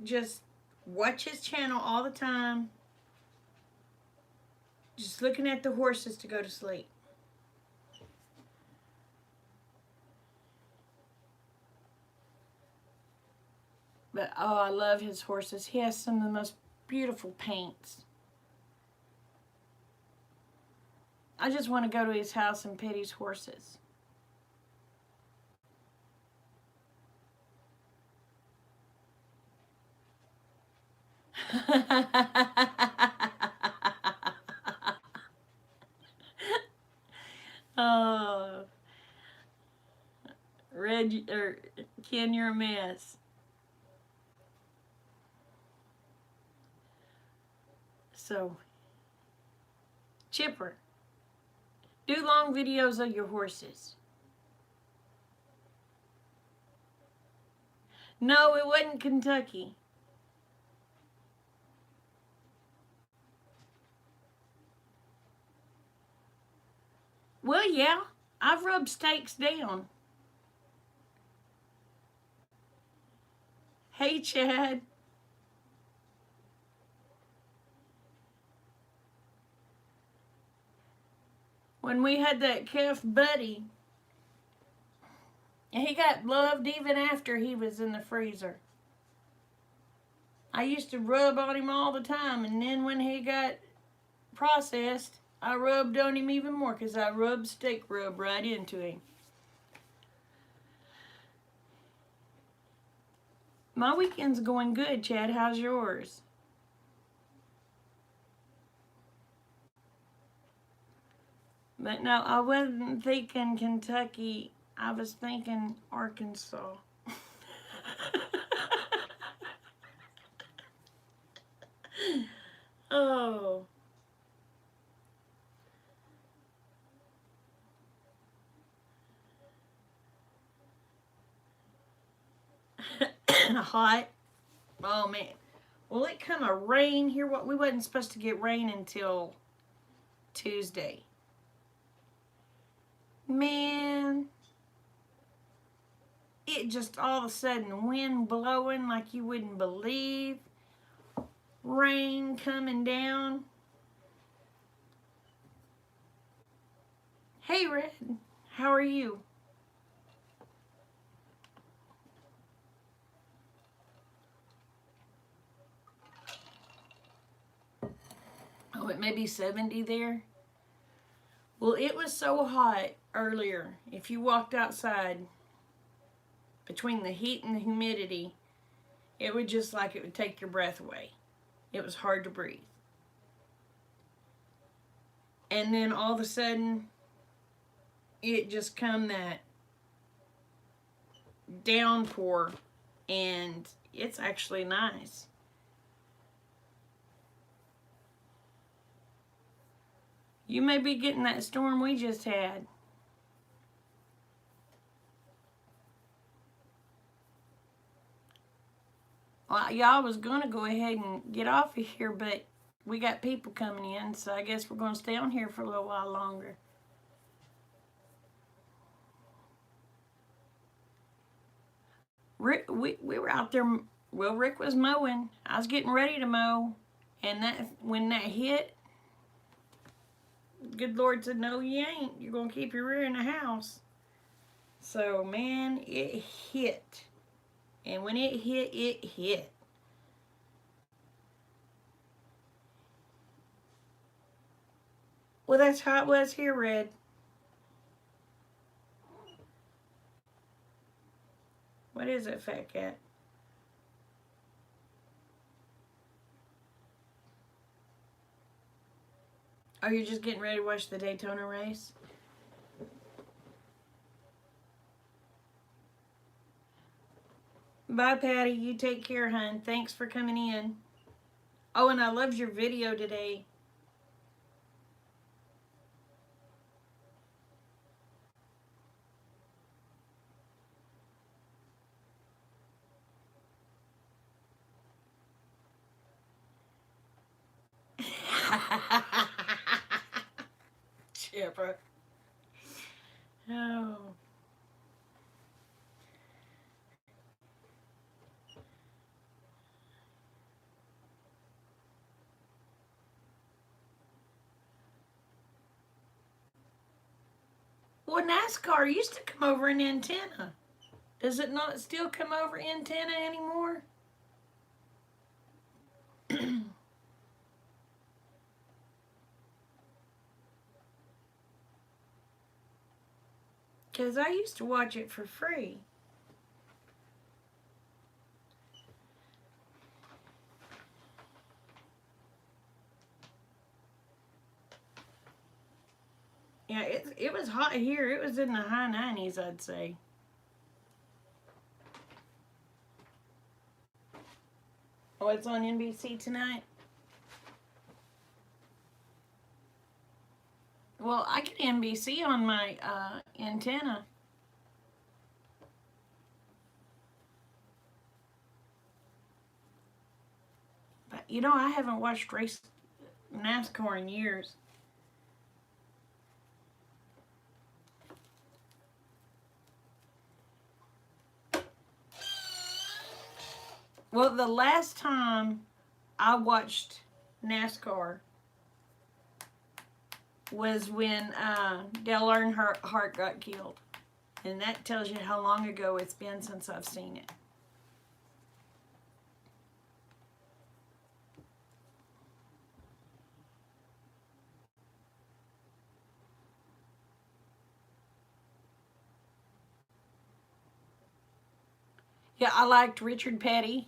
just watch his channel all the time, just looking at the horses to go to sleep. But, oh, I love his horses. He has some of the most beautiful paints. I just want to go to his house and pet his horses. Oh, Red, or Ken, you're a mess. So, Chipper, do long videos of your horses. No, it wasn't Kentucky. Well, yeah, I've rubbed steaks down. Hey, Chad. When we had that calf Buddy, and he got loved even after he was in the freezer. I used to rub on him all the time, and then when he got processed, I rubbed on him even more because I rubbed steak rub right into him. My weekend's going good, Chad. How's yours? But no, I wasn't thinking Kentucky. I was thinking Arkansas. Oh. Hot. Oh man. Well, it come a rain here. What we wasn't supposed to get rain until Tuesday. Man, it just all of a sudden wind blowing like you wouldn't believe. Rain coming down. Hey Red, how are you? Oh, it may be 70 there. Well, it was so hot earlier. If you walked outside, between the heat and the humidity, it would just like it would take your breath away. It was hard to breathe. And then all of a sudden, it just come that downpour, and it's actually nice. You may be getting that storm we just had. Well, y'all was going to go ahead and get off of here, but we got people coming in, so I guess we're going to stay on here for a little while longer. Rick, we were out there. Well, Rick was mowing. I was getting ready to mow, and when that hit, good Lord said, no, you ain't. You're going to keep your rear in the house. So, man, it hit. And when it hit, it hit. Well, that's how it was here, Red. What is it, fat cat? Are you just getting ready to watch the Daytona race? Bye, Patty. You take care, hon. Thanks for coming in. Oh, and I loved your video today. Chipper. Oh. Well, NASCAR used to come over an antenna. Does it not still come over antenna anymore? Because I used to watch it for free. Yeah, it was hot here. It was in the high 90s, I'd say. Oh, it's on NBC tonight? Well, I get NBC on my antenna. But, you know, I haven't watched race NASCAR in years. Well, the last time I watched NASCAR was when Dale Earnhardt got killed. And that tells you how long ago it's been since I've seen it. Yeah, I liked Richard Petty.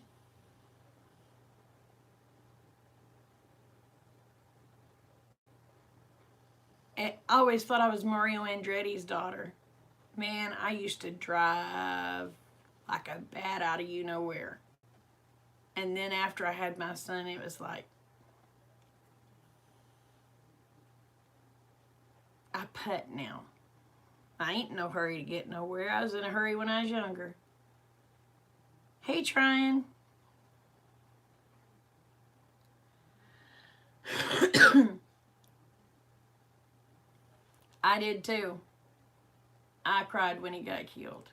I always thought I was Mario Andretti's daughter. Man, I used to drive like a bat out of you nowhere. And then after I had my son, it was like, I putt now. I ain't in no hurry to get nowhere. I was in a hurry when I was younger. Hey, Tryon. I did too. I cried when he got killed.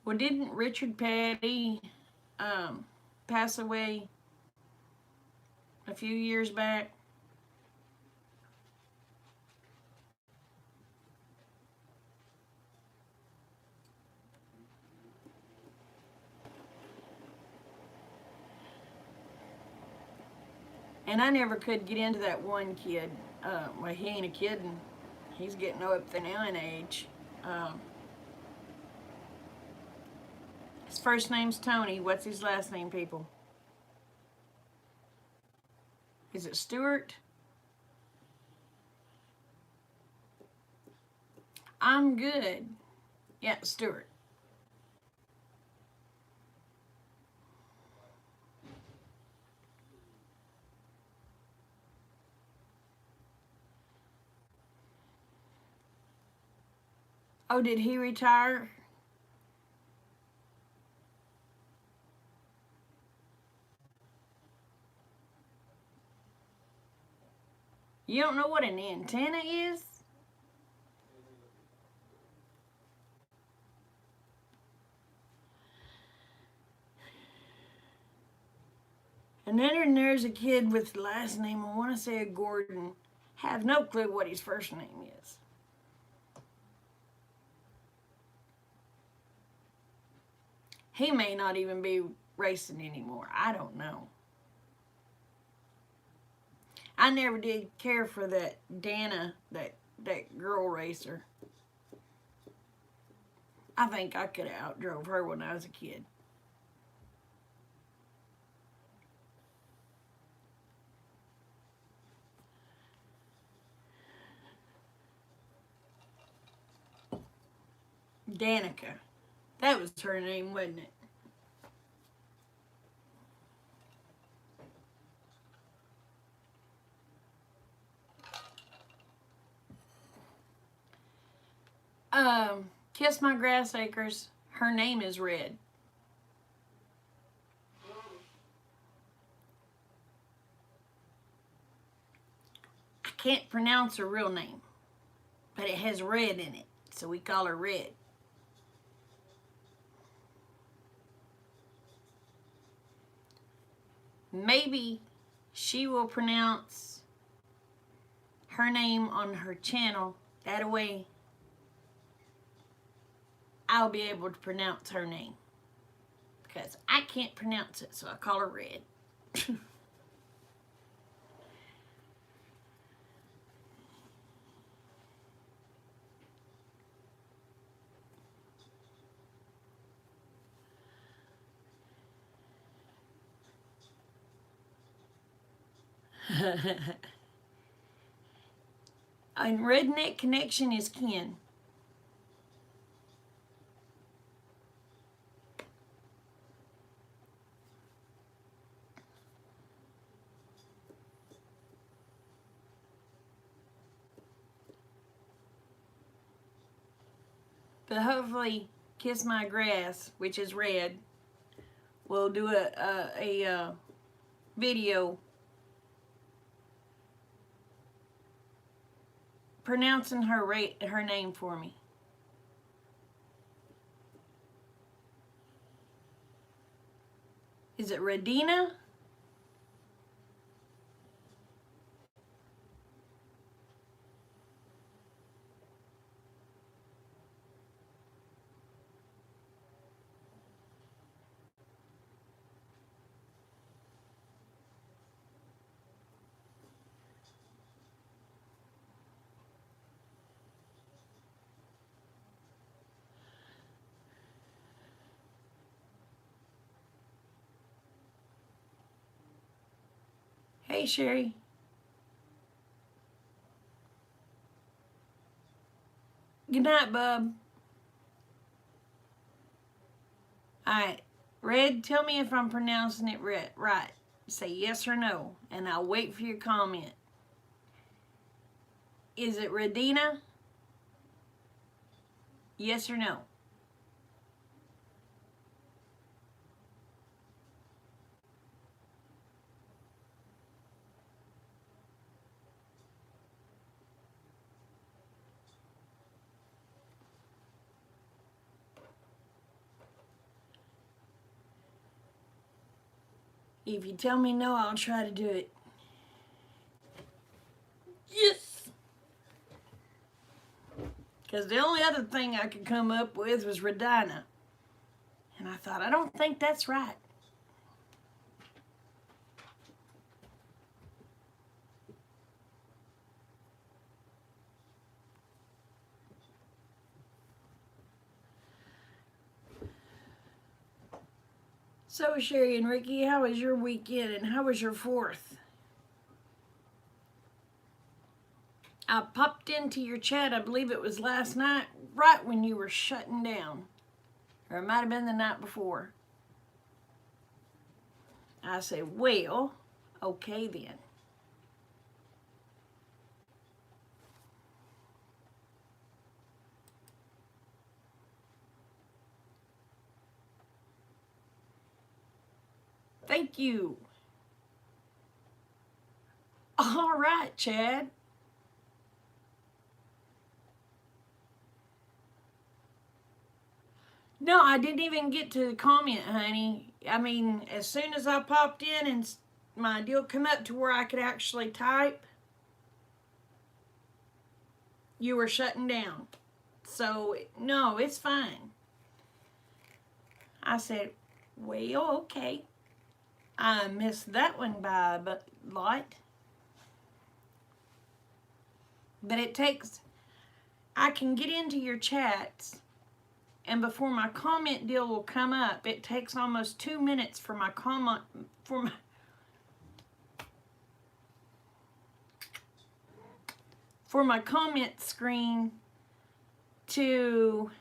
Well, didn't Richard Petty pass away a few years back? And I never could get into that one kid. Well, he ain't a kid, and he's getting up there now in age. His first name's Tony. What's his last name, people? Is it Stewart? I'm good. Yeah, Stewart. Oh, did he retire? You don't know what an antenna is? And then there's a kid with the last name, I want to say a Gordon. Have no clue what his first name is. He may not even be racing anymore. I don't know. I never did care for that Dana, that girl racer. I think I could have outdrove her when I was a kid. Danica. That was her name, wasn't it? Kiss My Grass Acres. Her name is Red. I can't pronounce her real name, but it has red in it, so we call her Red. Maybe she will pronounce her name on her channel. That way I'll be able to pronounce her name. Because I can't pronounce it, so I call her Red. And Redneck Connection is Ken. But hopefully Kiss My Grass, which is Red, will do a video pronouncing her name for me. Is it Redina? Hey, Sherry. Good night, bub. Alright, Red, tell me if I'm pronouncing it right. Say yes or no, and I'll wait for your comment. Is it Redina? Yes or no? If you tell me no, I'll try to do it. Yes! Because the only other thing I could come up with was Redina. And I thought, I don't think that's right. So, Sherry and Ricky, how was your weekend and how was your 4th? I popped into your chat, I believe it was last night, right when you were shutting down. Or it might have been the night before. I said, well, okay then. Thank you. All right, Chad. No, I didn't even get to comment, honey. I mean, as soon as I popped in and my deal come up to where I could actually type, you were shutting down. So, no, it's fine. I said, well, okay. I missed that one by a lot. But it takes, I can get into your chats, and before my comment deal will come up, it takes almost 2 minutes for my comment, for my comment screen to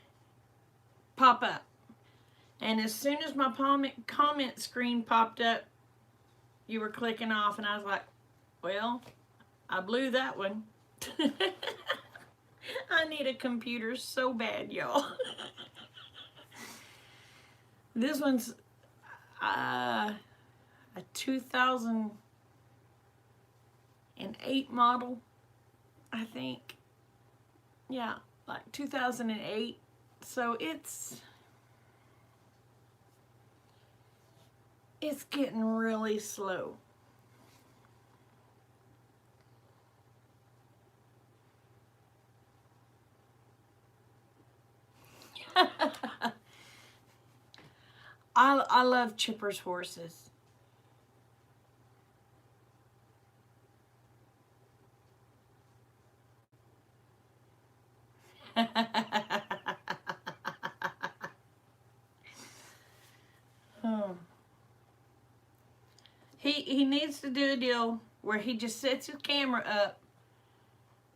pop up. And as soon as my comment screen popped up, you were clicking off, and I was like, well, I blew that one. I need a computer so bad, y'all. This one's a 2008 model, I think. Yeah, like 2008. So it's getting really slow. I love Chipper's horses. Oh. He needs to do a deal where he just sets his camera up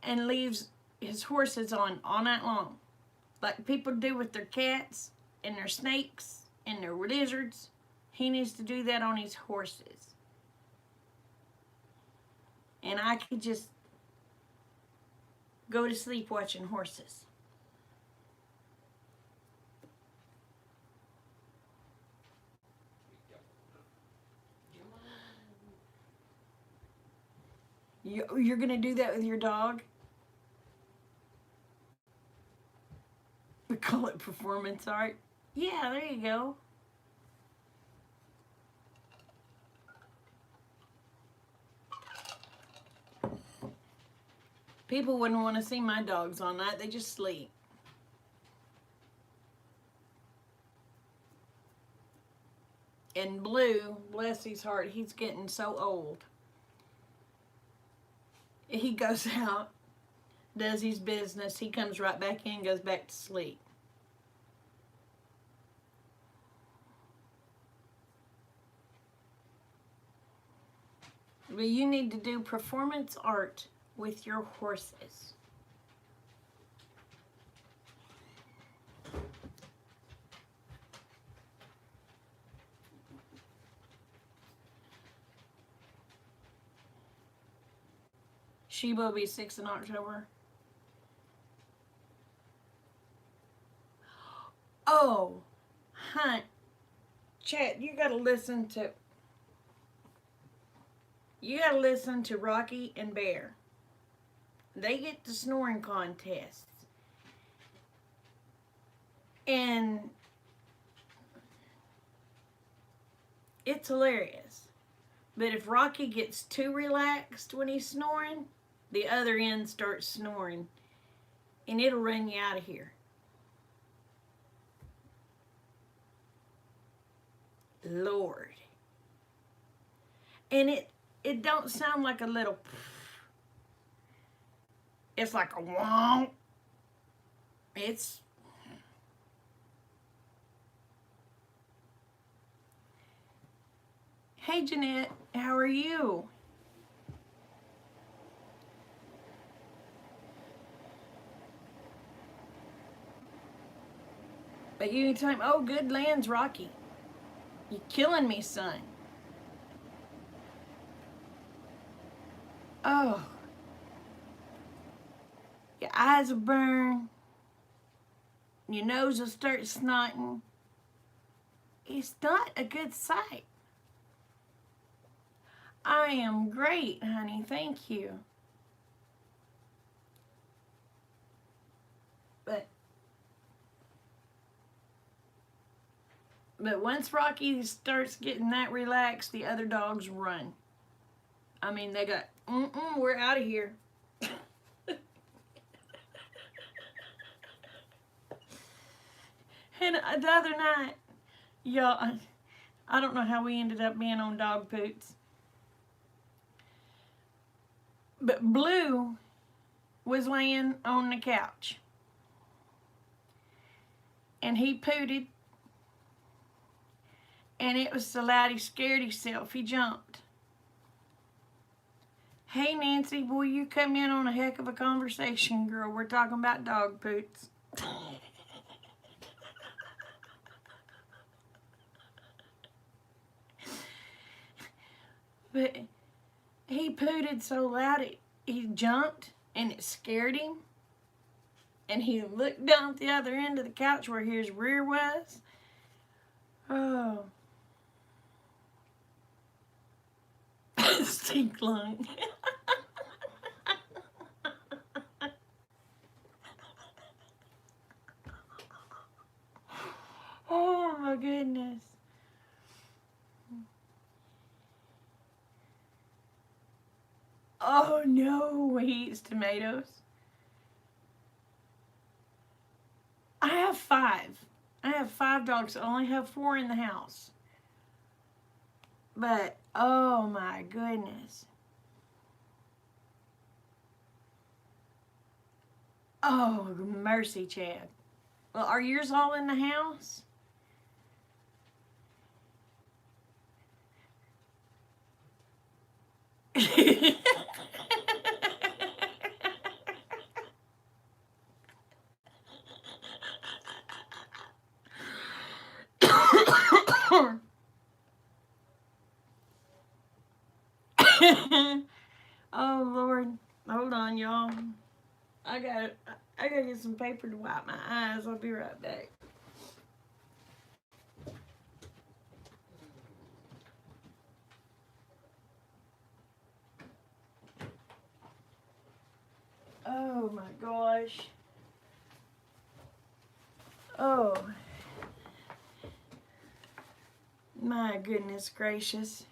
and leaves his horses on all night long, like people do with their cats and their snakes and their lizards. He needs to do that on his horses. And I could just go to sleep watching horses. You're going to do that with your dog? We call it performance art. Yeah, there you go. People wouldn't want to see my dogs all night. They just sleep. And Blue, bless his heart, he's getting so old. He goes out, does his business, he comes right back in, goes back to sleep. But you need to do performance art with your horses. Sheba will be 6 in October. Oh, Hunt, Chat, you gotta listen to Rocky and Bear. They get the snoring contests. And it's hilarious. But if Rocky gets too relaxed when he's snoring, the other end starts snoring. And it'll run you out of here. Lord. And it don't sound like a little... It's like a womp. It's... Hey, Jeanette, how are you? But you time, oh, good lands, Rocky. You're killing me, son. Oh. Your eyes will burn. Your nose will start snotting. It's not a good sight. I am great, honey. Thank you. But once Rocky starts getting that relaxed, the other dogs run. I mean, they got, we're out of here. And the other night, y'all, I don't know how we ended up being on dog poots. But Blue was laying on the couch. And he pooted. And it was so loud he scared himself. He jumped. Hey, Nancy, boy, you come in on a heck of a conversation, girl. We're talking about dog poots. he pooted so loud he jumped and it scared him. And he looked down at the other end of the couch where his rear was. Oh. Stink lung. Oh my goodness. Oh no, he eats tomatoes. I have 5. I have 5 dogs. I only have 4 in the house. But, oh my goodness. Oh, mercy, Chad. Well, are yours all in the house? Oh Lord, hold on, y'all. I gotta get some paper to wipe my eyes. I'll be right back. Oh my gosh. Oh my goodness gracious.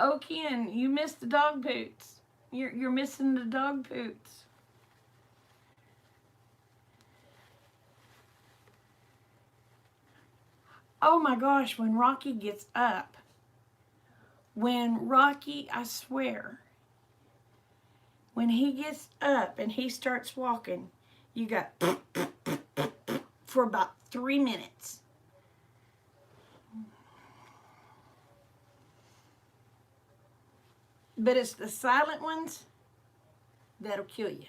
Oh, Ken, you missed the dog poots. You're missing the dog poots. Oh my gosh, when Rocky gets up, I swear, when he gets up and he starts walking, you got for about 3 minutes. But it's the silent ones that'll kill you.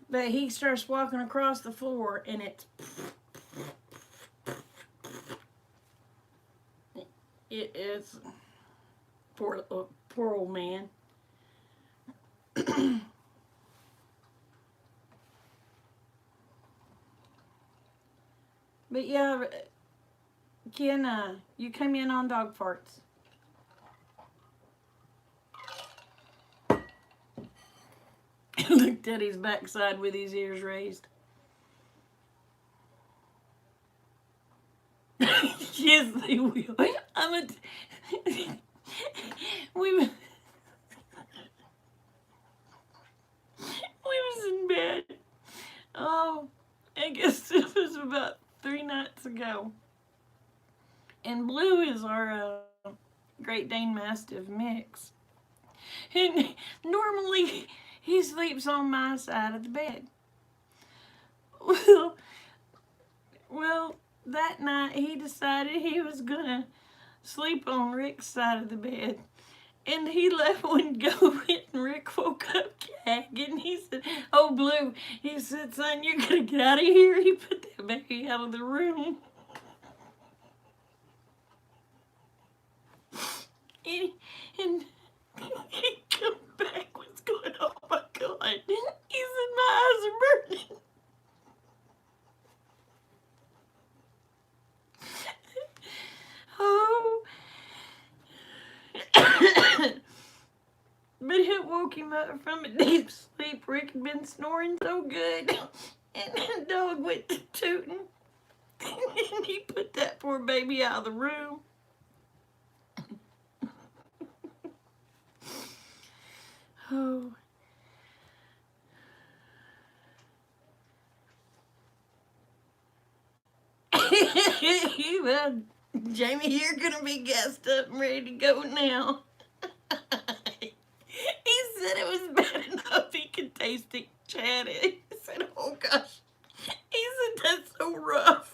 But he starts walking across the floor and it's it is poor old man. But yeah, Ken, you came in on dog farts. Looked at his backside with his ears raised. Yes, they will. We was in bed. Oh, I guess it was about 3 nights ago. And Blue is our Great Dane Mastiff mix. And normally he sleeps on my side of the bed. Well, that night he decided he was gonna sleep on Rick's side of the bed. And he let one go and Rick woke up gagging. He said, "Oh, Blue," he said, "son, you're gonna get out of here." He put that baby out of the room. And he come back, what's going on? Oh my God. He said, "My eyes are burning." Oh. But it woke him up from a deep sleep. Rick had been snoring so good. And the dog went to tooting. And he put that poor baby out of the room. Oh. Well, Jamie, you're gonna be gassed up and ready to go now. He said it was bad enough he could taste it, Chad. He said, "Oh gosh." He said, "That's so rough."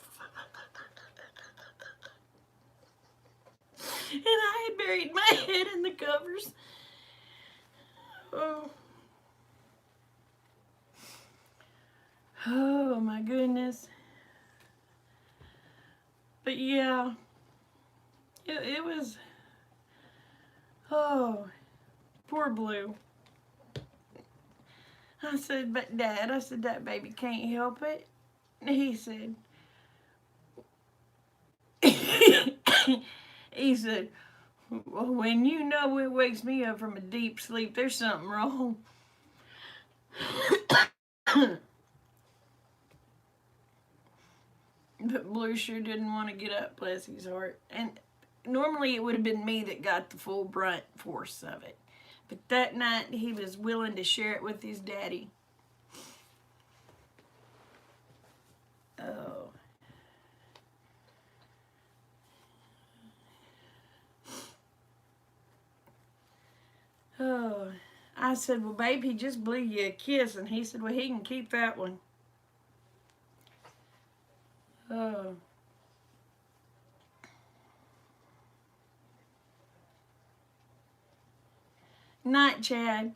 But yeah, it was, oh, poor Blue. I said, but Dad, I said, that baby can't help it. And he said, he said, well, when you know it wakes me up from a deep sleep, there's something wrong. But Blue sure didn't want to get up, bless his heart. And normally it would have been me that got the full brunt force of it. But that night he was willing to share it with his daddy. Oh. Oh. I said, well, babe, he just blew you a kiss. And he said, well, he can keep that one. Oh. Night, Chad.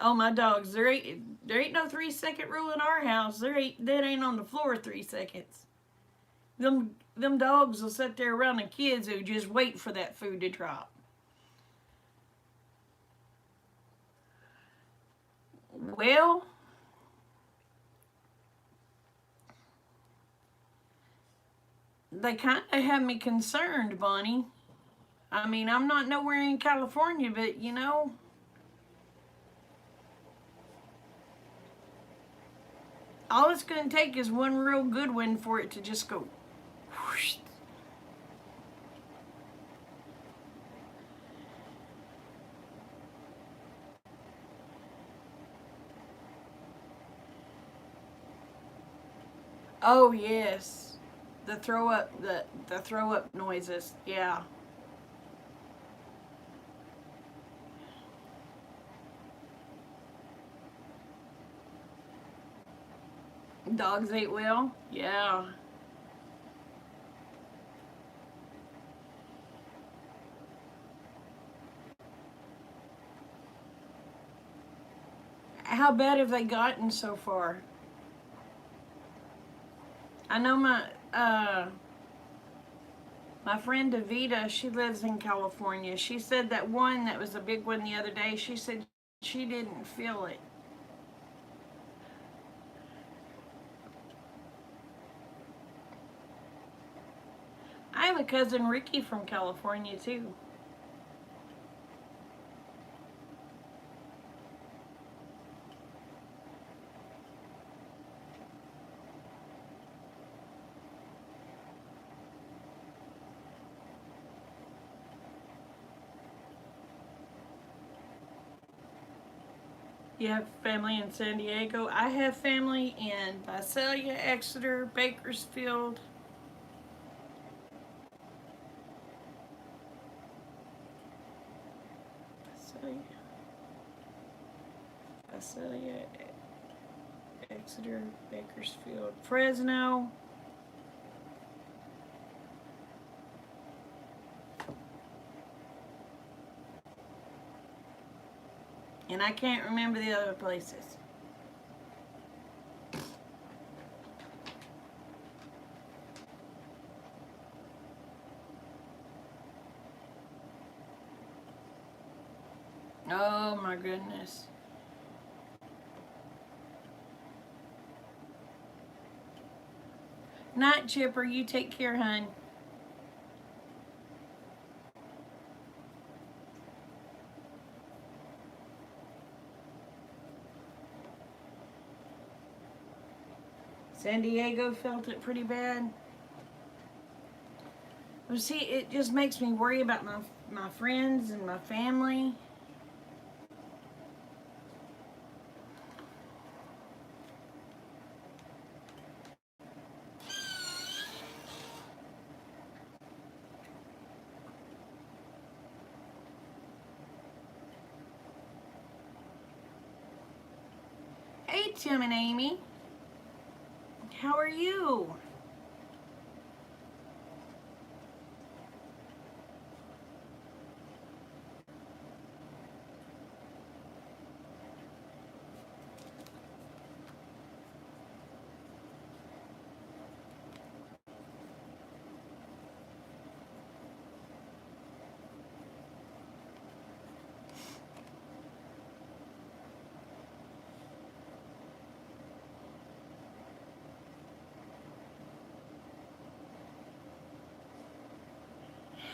Oh, my dogs. There ain't no 3-second rule in our house. That ain't on the floor 3 seconds. Them dogs will sit there around the kids who just wait for that food to drop. Well, they kind of have me concerned, Bonnie. I mean, I'm not nowhere in California, but you know, all it's going to take is one real good one for it to just go whoosh. Oh yes, the throw up noises. Yeah. Dogs ate well. Yeah. How bad have they gotten so far? I know my friend Davita, she lives in California. She said that one that was a big one the other day, she said she didn't feel it. I have a cousin Ricky from California too. You have family in San Diego. I have family in Visalia, Exeter, Bakersfield. Visalia, Exeter, Bakersfield, Fresno. And I can't remember the other places. Oh my goodness. Night, Chipper. You take care, hon. San Diego felt it pretty bad. Well, see, it just makes me worry about my friends and my family. Hey, Tim and Amy. How are you?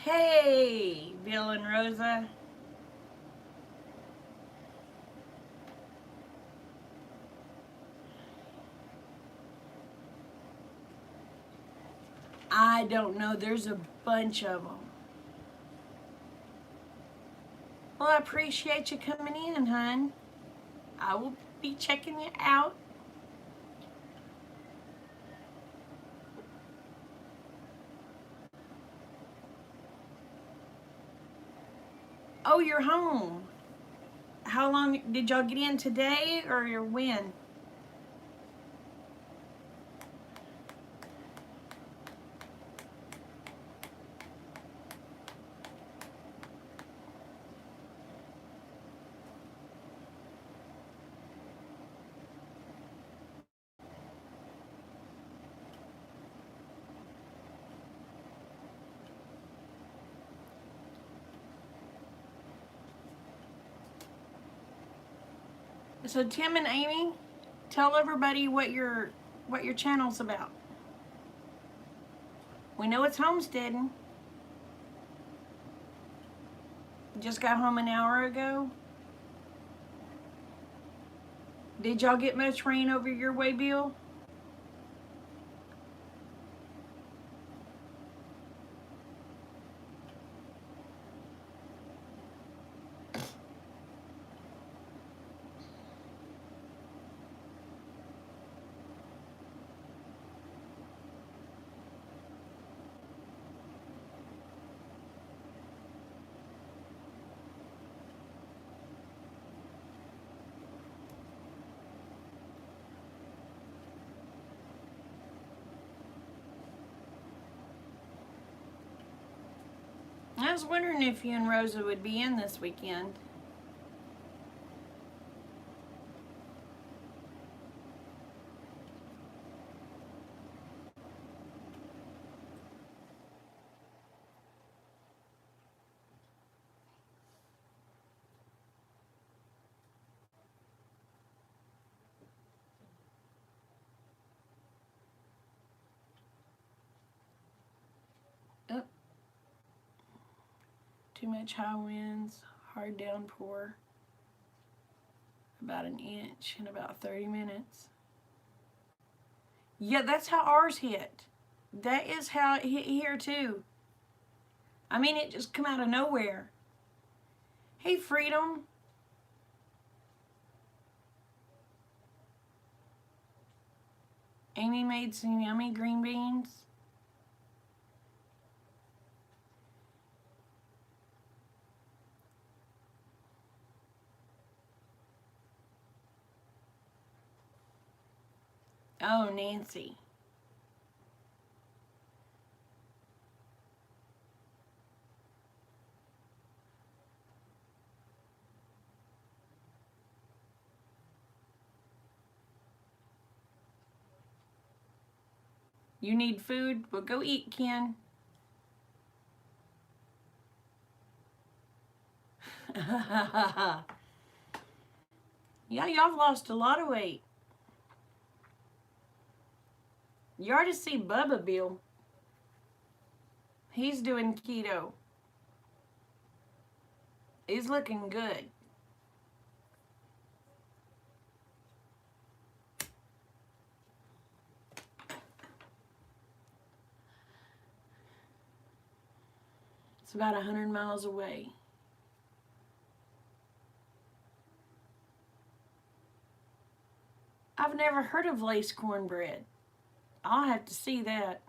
Hey, Bill and Rosa. I don't know. There's a bunch of them. Well, I appreciate you coming in, hon. I will be checking you out. Oh, you're home. How long did y'all get in today or when? So Tim and Amy, tell everybody what your channel's about. We know it's homesteading. Just got home an hour ago. Did y'all get much rain over your way, Bill? I was wondering if you and Rosa would be in this weekend. Oh, too much high winds, hard downpour. About an inch in about 30 minutes. Yeah, that's how ours hit. That is how it hit here too. I mean, it just come out of nowhere. Hey, Freedom. Amy made some yummy green beans. Oh, Nancy. You need food? Well, go eat, Ken. Yeah, y'all have lost a lot of weight. You already see Bubba, Bill. He's doing keto. He's looking good. It's about 100 miles away. I've never heard of lace cornbread. I'll have to see that.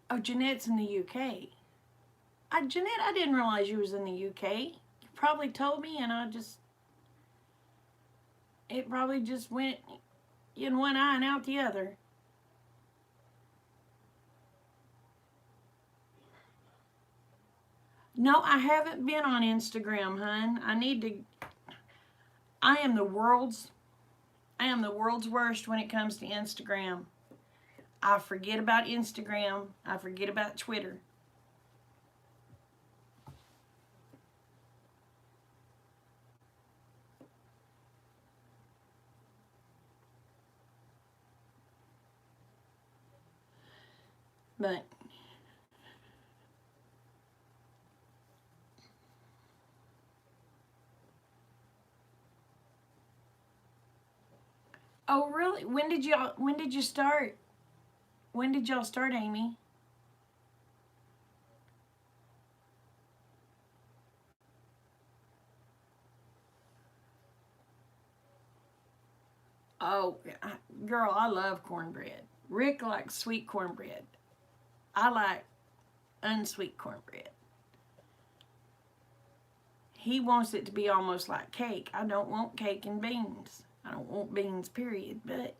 Oh, Jeanette's in the UK. Jeanette, I didn't realize you was in the UK. You probably told me and it probably just went in one eye and out the other. No, I haven't been on Instagram, hun. I am the world's worst when it comes to Instagram. I forget about Instagram. I forget about Twitter. But oh really? When did you start? When did y'all start, Amy? Oh, girl, I love cornbread. Rick likes sweet cornbread. I like unsweet cornbread. He wants it to be almost like cake. I don't want cake and beans. I don't want beans, period. But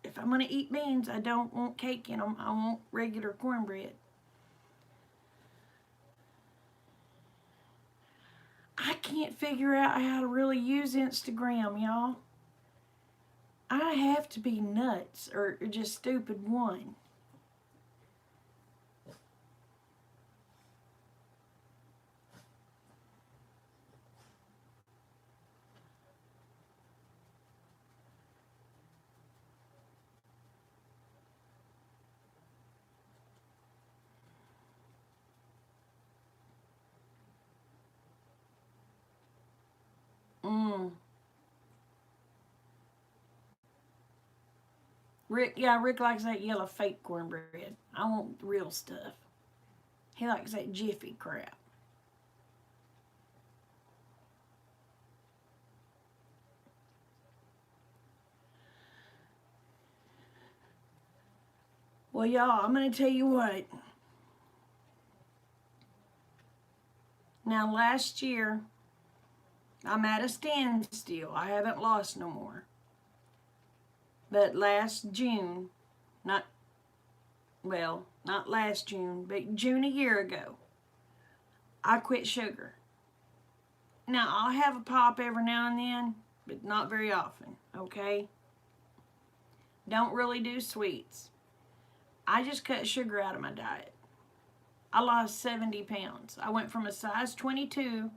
if I'm going to eat beans, I don't want cake in them. I want regular cornbread. I can't figure out how to really use Instagram, y'all. I have to be nuts or just stupid one. Mm. Rick likes that yellow fake cornbread. I want the real stuff. He likes that jiffy crap. Well, y'all, I'm going to tell you what. Now, last year, I'm at a standstill. I haven't lost no more. But last June, not last June, but June a year ago, I quit sugar. Now, I'll have a pop every now and then, but not very often, okay? Don't really do sweets. I just cut sugar out of my diet. I lost 70 pounds. I went from a size 22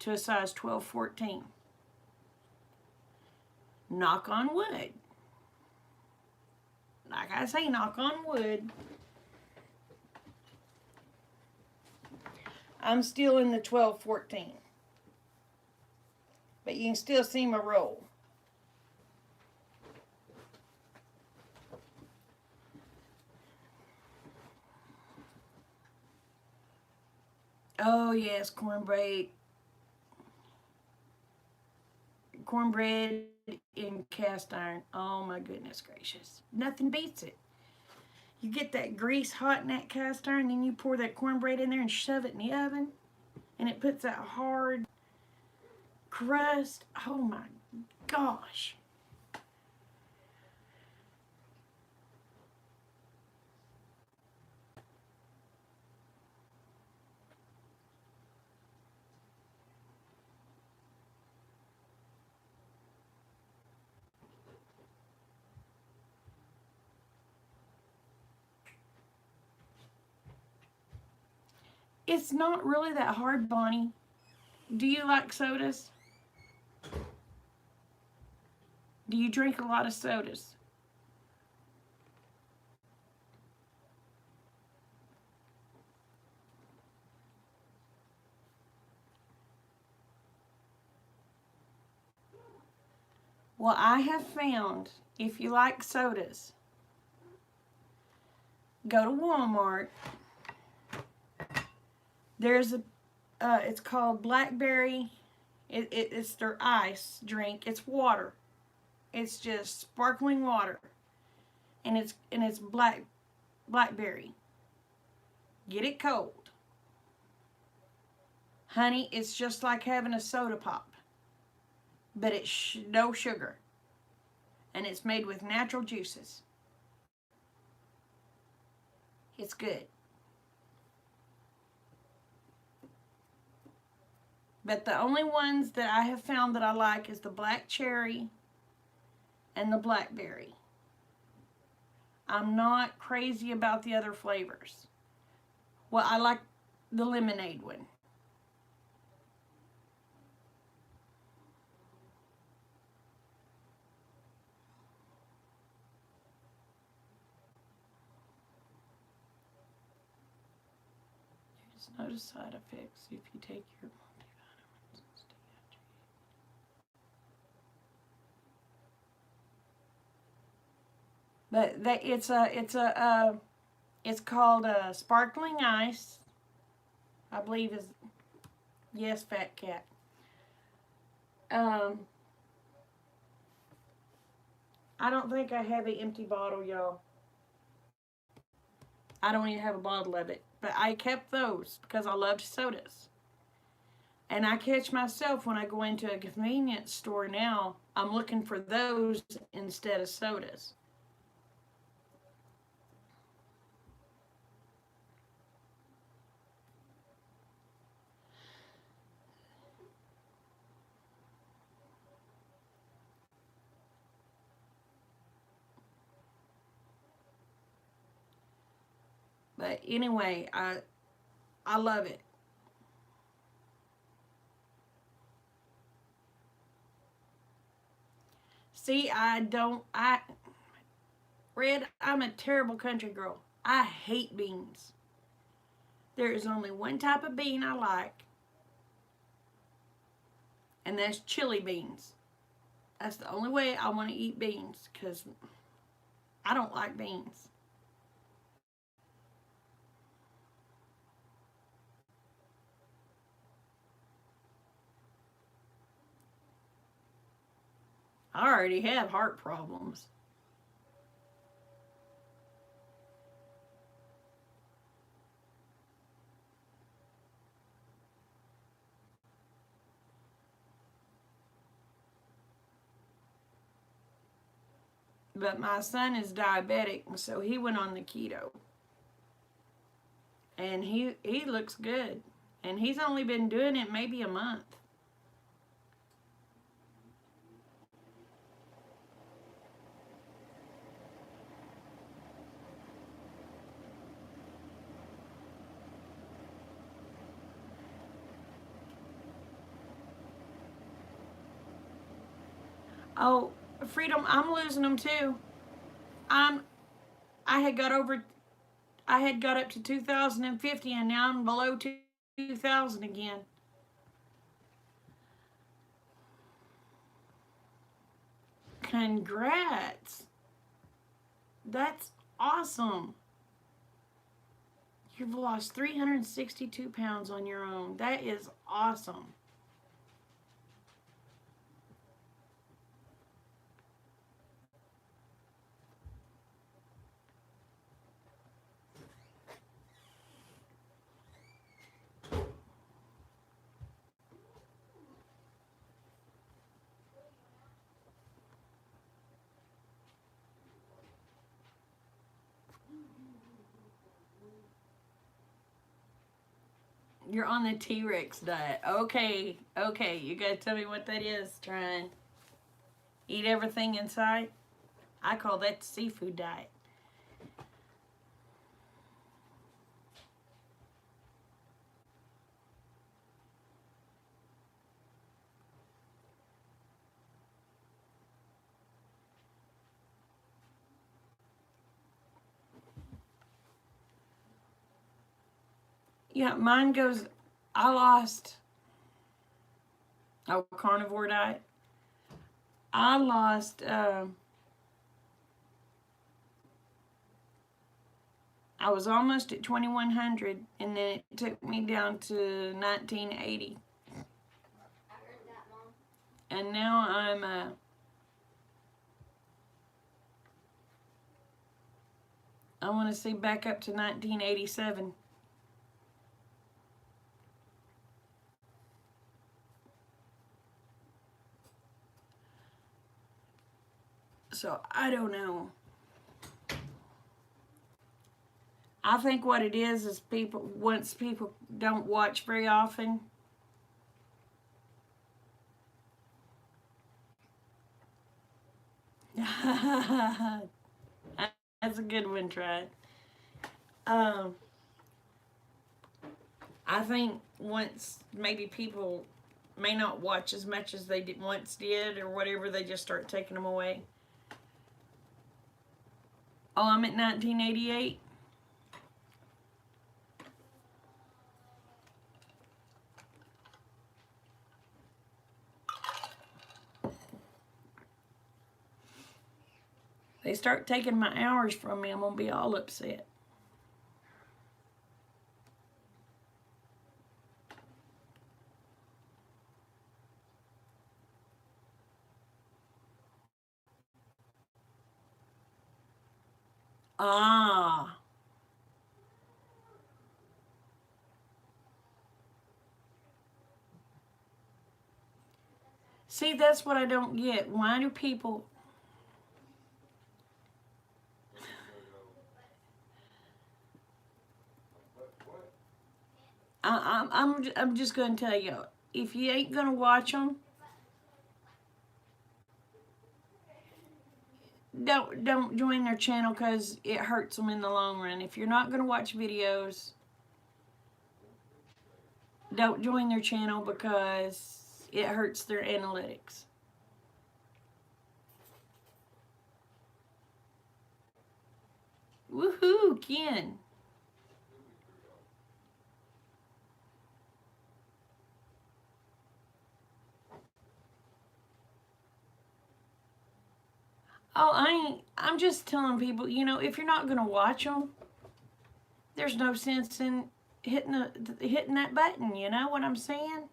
to a size 12, 14. Knock on wood. Like I say, knock on wood. I'm still in the 12, 14. But you can still see my roll. Oh yes, cornbread. Cornbread in cast iron. Oh my goodness gracious. Nothing beats it. You get that grease hot in that cast iron, then you pour that cornbread in there and shove it in the oven, and it puts that hard crust. Oh my gosh. It's not really that hard, Bonnie. Do you like sodas? Do you drink a lot of sodas? Well, I have found if you like sodas, go to Walmart. There's it's called Blackberry. It's their ice drink. It's water. It's just sparkling water, and it's blackberry. Get it cold, honey. It's just like having a soda pop, but it's no sugar, and it's made with natural juices. It's good. But the only ones that I have found that I like is the black cherry and the blackberry. I'm not crazy about the other flavors. Well, I like the lemonade one. no side effects if you take your multivitamins and stay hydrated. But it's called sparkling ice. I believe is yes, Fat Cat. I don't think I have an empty bottle, y'all. I don't even have a bottle of it. But I kept those because I loved sodas. And I catch myself when I go into a convenience store now, I'm looking for those instead of sodas. But anyway, I love it. See, Red, I'm a terrible country girl. I hate beans. There is only one type of bean I like, and that's chili beans. That's the only way I want to eat beans, because I don't like beans. I already have heart problems. But my son is diabetic, so he went on the keto. And he looks good. And he's only been doing it maybe a month. Oh, Freedom, I'm losing them too. I'm I had got over I had got up to 2050 and now I'm below 2000 again. Congrats. That's awesome. You've lost 362 pounds on your own. That is awesome. You're on the T-Rex diet. Okay, you gotta tell me what that is, Trine. Eat everything in sight? I call that the seafood diet. Yeah, mine goes, I lost, carnivore diet. I lost, I was almost at 2100 and then it took me down to 1980. I heard that, Mom. And now I want to see back up to 1987. So I don't know. I think what it is once people don't watch very often. That's a good one, Trey. I think once maybe people may not watch as much as they once did or whatever, they just start taking them away. Oh, I'm at 1988. They start taking my hours from me, I'm going to be all upset. Ah. See, that's what I don't get. Why do people... I'm just going to tell you, if you ain't going to watch them, don't join their channel, because it hurts them in the long run. If you're not going to watch videos, don't join their channel, because it hurts their analytics. Woohoo, Ken. Oh, I'm just telling people, you know, if you're not going to watch them, there's no sense in hitting that button, you know what I'm saying?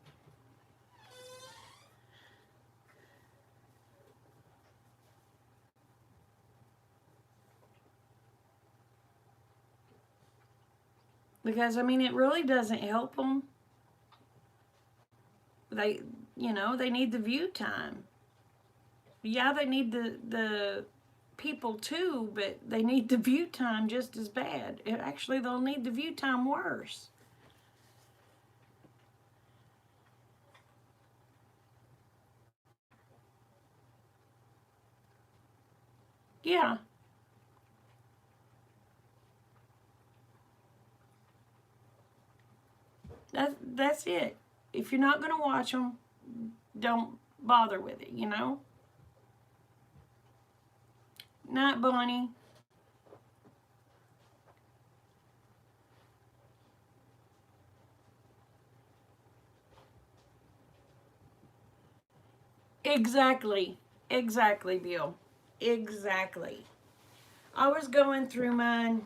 Because, I mean, it really doesn't help them. They, you know, they need the view time. Yeah, they need the people too, but they need the view time just as bad. Actually, they'll need the view time worse. Yeah. That's it. If you're not going to watch them, don't bother with it, you know? Night, Bonnie. Exactly. Exactly, Bill. Exactly. I was going through mine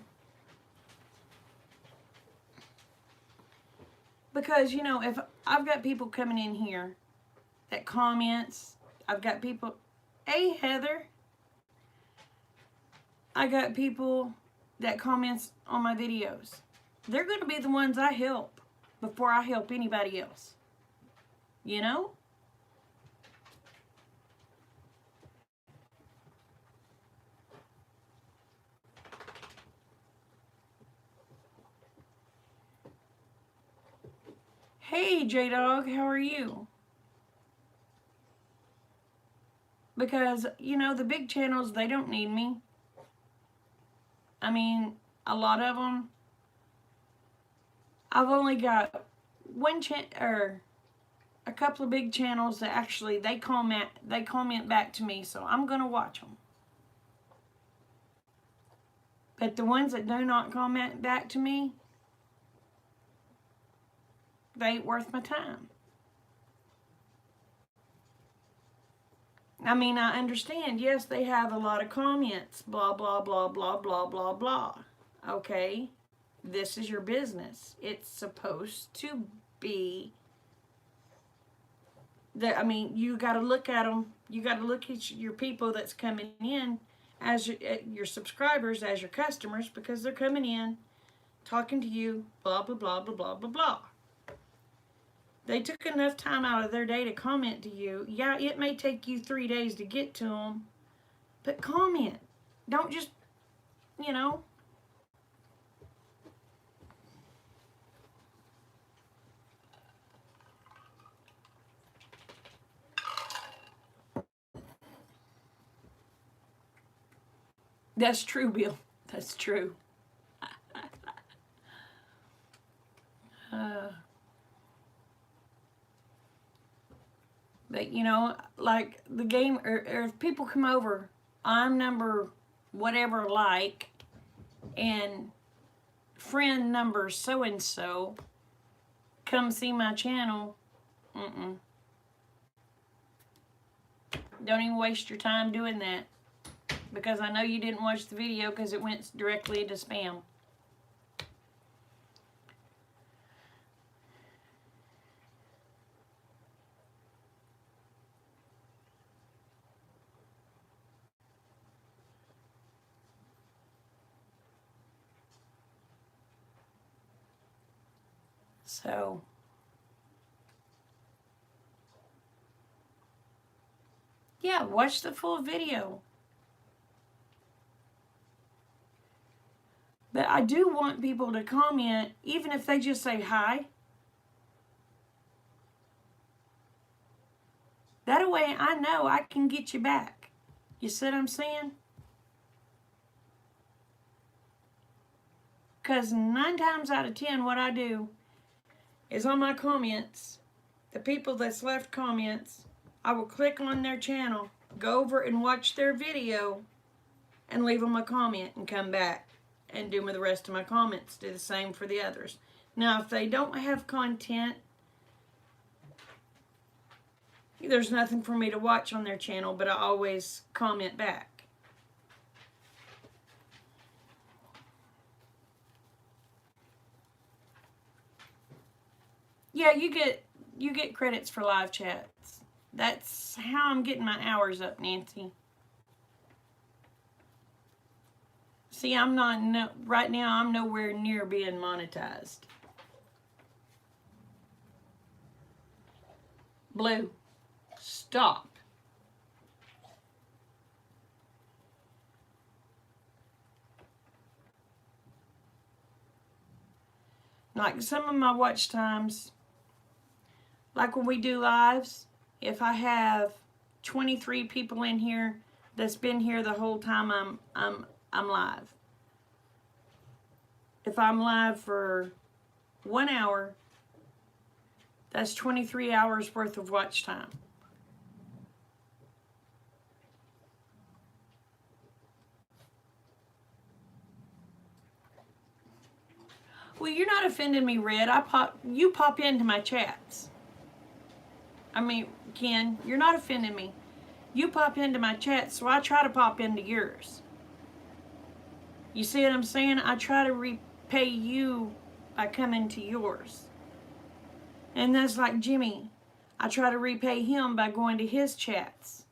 because, you know, if I've got people coming in here that comments, I've got people, hey, Heather. I got people that comments on my videos. They're going to be the ones I help before I help anybody else. You know? Hey, J-Dog, how are you? Because, you know, the big channels, they don't need me. I mean, a lot of them, I've only got a couple of big channels that actually they comment back to me, so I'm gonna watch them. But the ones that do not comment back to me, they ain't worth my time. I mean, I understand, yes, they have a lot of comments, blah, blah, blah, blah, blah, blah, blah. Okay, this is your business. It's supposed to be that, I mean, you got to look at them. You got to look at your people that's coming in as your subscribers, as your customers, because they're coming in, talking to you, blah, blah, blah, blah, blah, blah, blah. They took enough time out of their day to comment to you. Yeah, it may take you 3 days to get to them, but comment. Don't just, you know. That's true, Bill. That's true. But, you know, like the game, or if people come over, I'm number whatever like, and friend number so-and-so, come see my channel, don't even waste your time doing that. because I know you didn't watch the video because it went directly into spam. So, yeah, watch the full video. But I do want people to comment, even if they just say hi. That way I know I can get you back. You see what I'm saying? Because 9 times out of 10, what I do is on my comments, the people that's left comments, I will click on their channel, go over and watch their video, and leave them a comment and come back and do the rest of my comments. Do the same for the others. Now, if they don't have content, there's nothing for me to watch on their channel, but I always comment back. Yeah, you get credits for live chats. That's how I'm getting my hours up, Nancy. See, right now I'm nowhere near being monetized. Blue, stop. Like some of my watch times, like when we do lives, if I have 23 people in here that's been here the whole time I'm live. If I'm live for 1 hour, that's 23 hours worth of watch time. Well, you're not offending me, Red. You pop into my chats. I mean, Ken, you're not offending me. You pop into my chats, so I try to pop into yours. You see what I'm saying? I try to repay you by coming to yours. And that's like Jimmy. I try to repay him by going to his chats.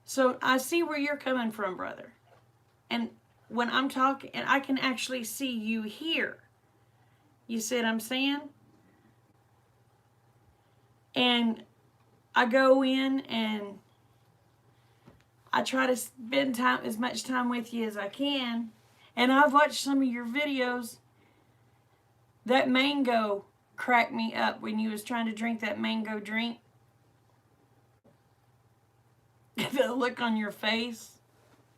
So I see where you're coming from, brother. And when I'm talking, and I can actually see you here. You see what I'm saying? And I go in and I try to spend as much time with you as I can. And I've watched some of your videos. That mango cracked me up when you was trying to drink that mango drink. The look on your face,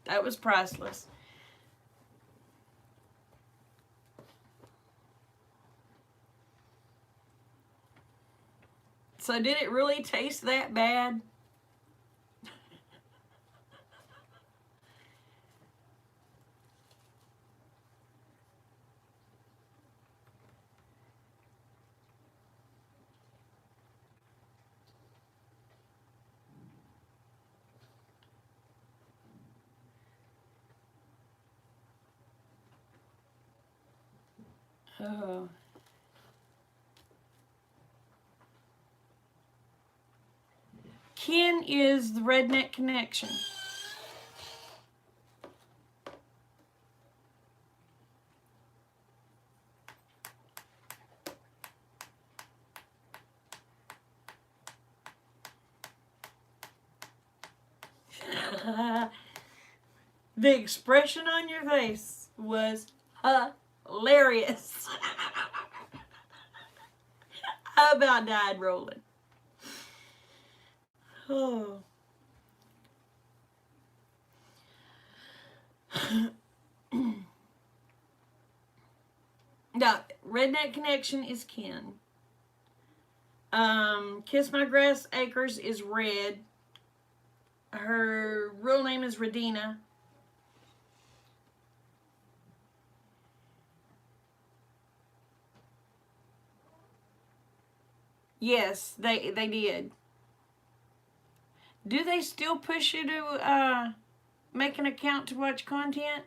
that was priceless. So did it really taste that bad? Oh. Ken is the Redneck Connection. The expression on your face was hilarious. I about died rolling. Oh. No, Redneck Connection is Ken. Kiss My Grass Acres is Red. Her real name is Radina. Yes, they did. Do they still push you to make an account to watch content?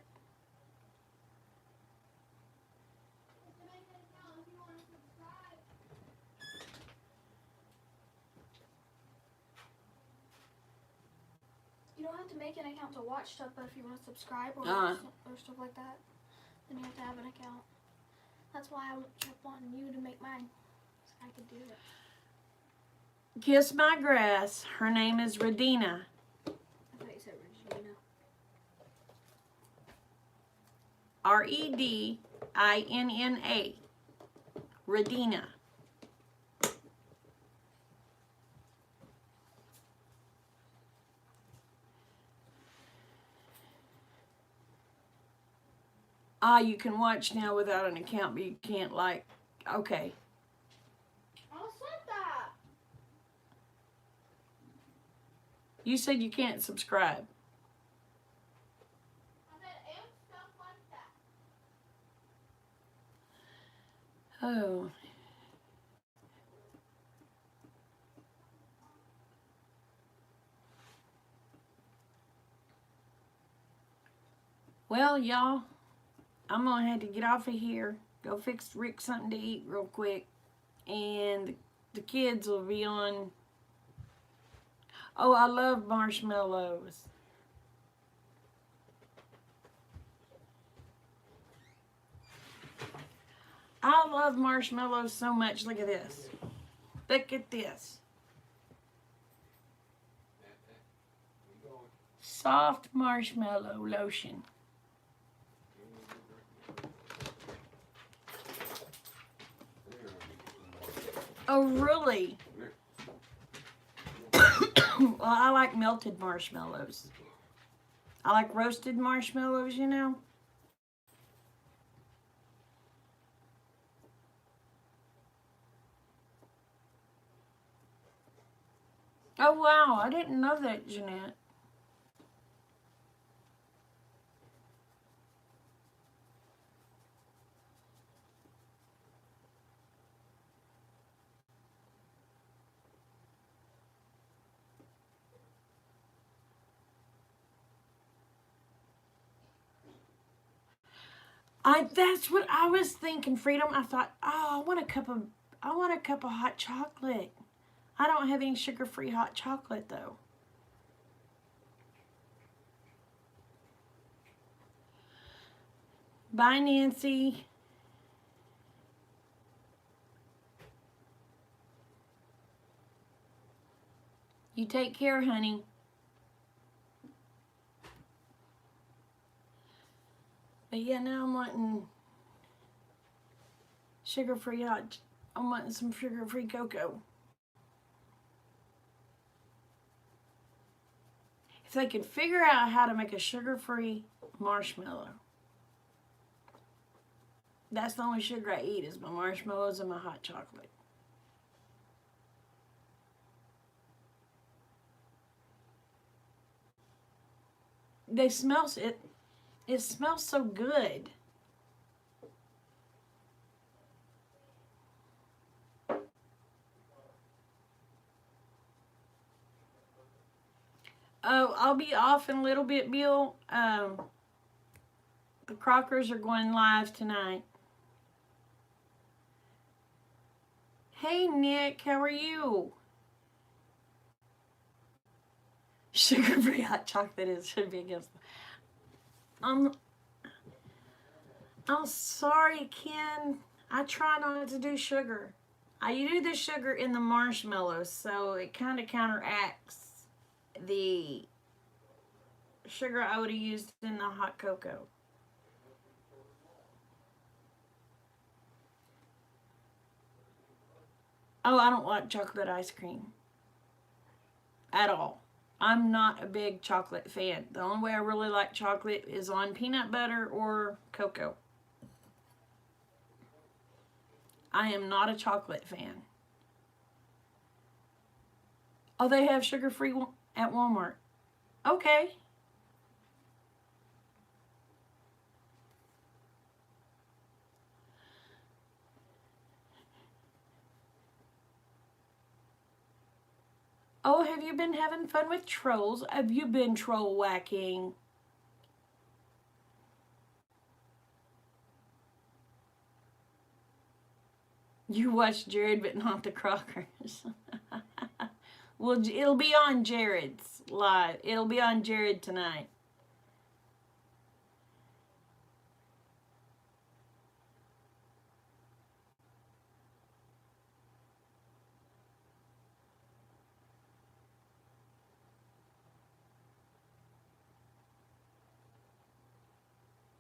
You don't have to make an account to watch stuff, but if you want to subscribe or, or stuff like that, then you have to have an account. That's why I kept wanting you to make mine, so I could do it. Kiss My Grass. Her name is Redina. I thought you said Regina. Redinna. Redina. You can watch now without an account, but you can't like, okay. I said that. You said you can't subscribe. I said and stuff like that. Oh. Well, y'all, I'm going to have to get off of here. Go fix Rick something to eat real quick. And the kids will be on. Oh, I love marshmallows. I love marshmallows so much. Look at this. Look at this. Soft marshmallow lotion. Oh, really? Well, I like melted marshmallows. I like roasted marshmallows, you know. Oh, wow. I didn't know that, Jeanette. That's what I was thinking, Freedom. I thought, oh, I want a cup of hot chocolate. I don't have any sugar-free hot chocolate though. Bye, Nancy. You take care, honey. But yeah, now I'm wanting sugar-free hot. I'm wanting some sugar-free cocoa. If they could figure out how to make a sugar-free marshmallow. That's the only sugar I eat is my marshmallows and my hot chocolate. They smells it. It smells so good. Oh, I'll be off in a little bit, Bill. The Crockers are going live tonight. Hey, Nick, how are you? Sugar-free hot chocolate should be against. I'm sorry, Ken. I try not to do sugar. I do the sugar in the marshmallows, so it kind of counteracts the sugar I would have used in the hot cocoa. Oh, I don't like chocolate ice cream at all. I'm not a big chocolate fan. The only way I really like chocolate is on peanut butter or cocoa. I am not a chocolate fan. Oh, they have sugar-free at Walmart. Okay. Oh, have you been having fun with trolls? Have you been troll whacking? You watch Jared, but not the Crockers. Well, it'll be on Jared's live. It'll be on Jared tonight.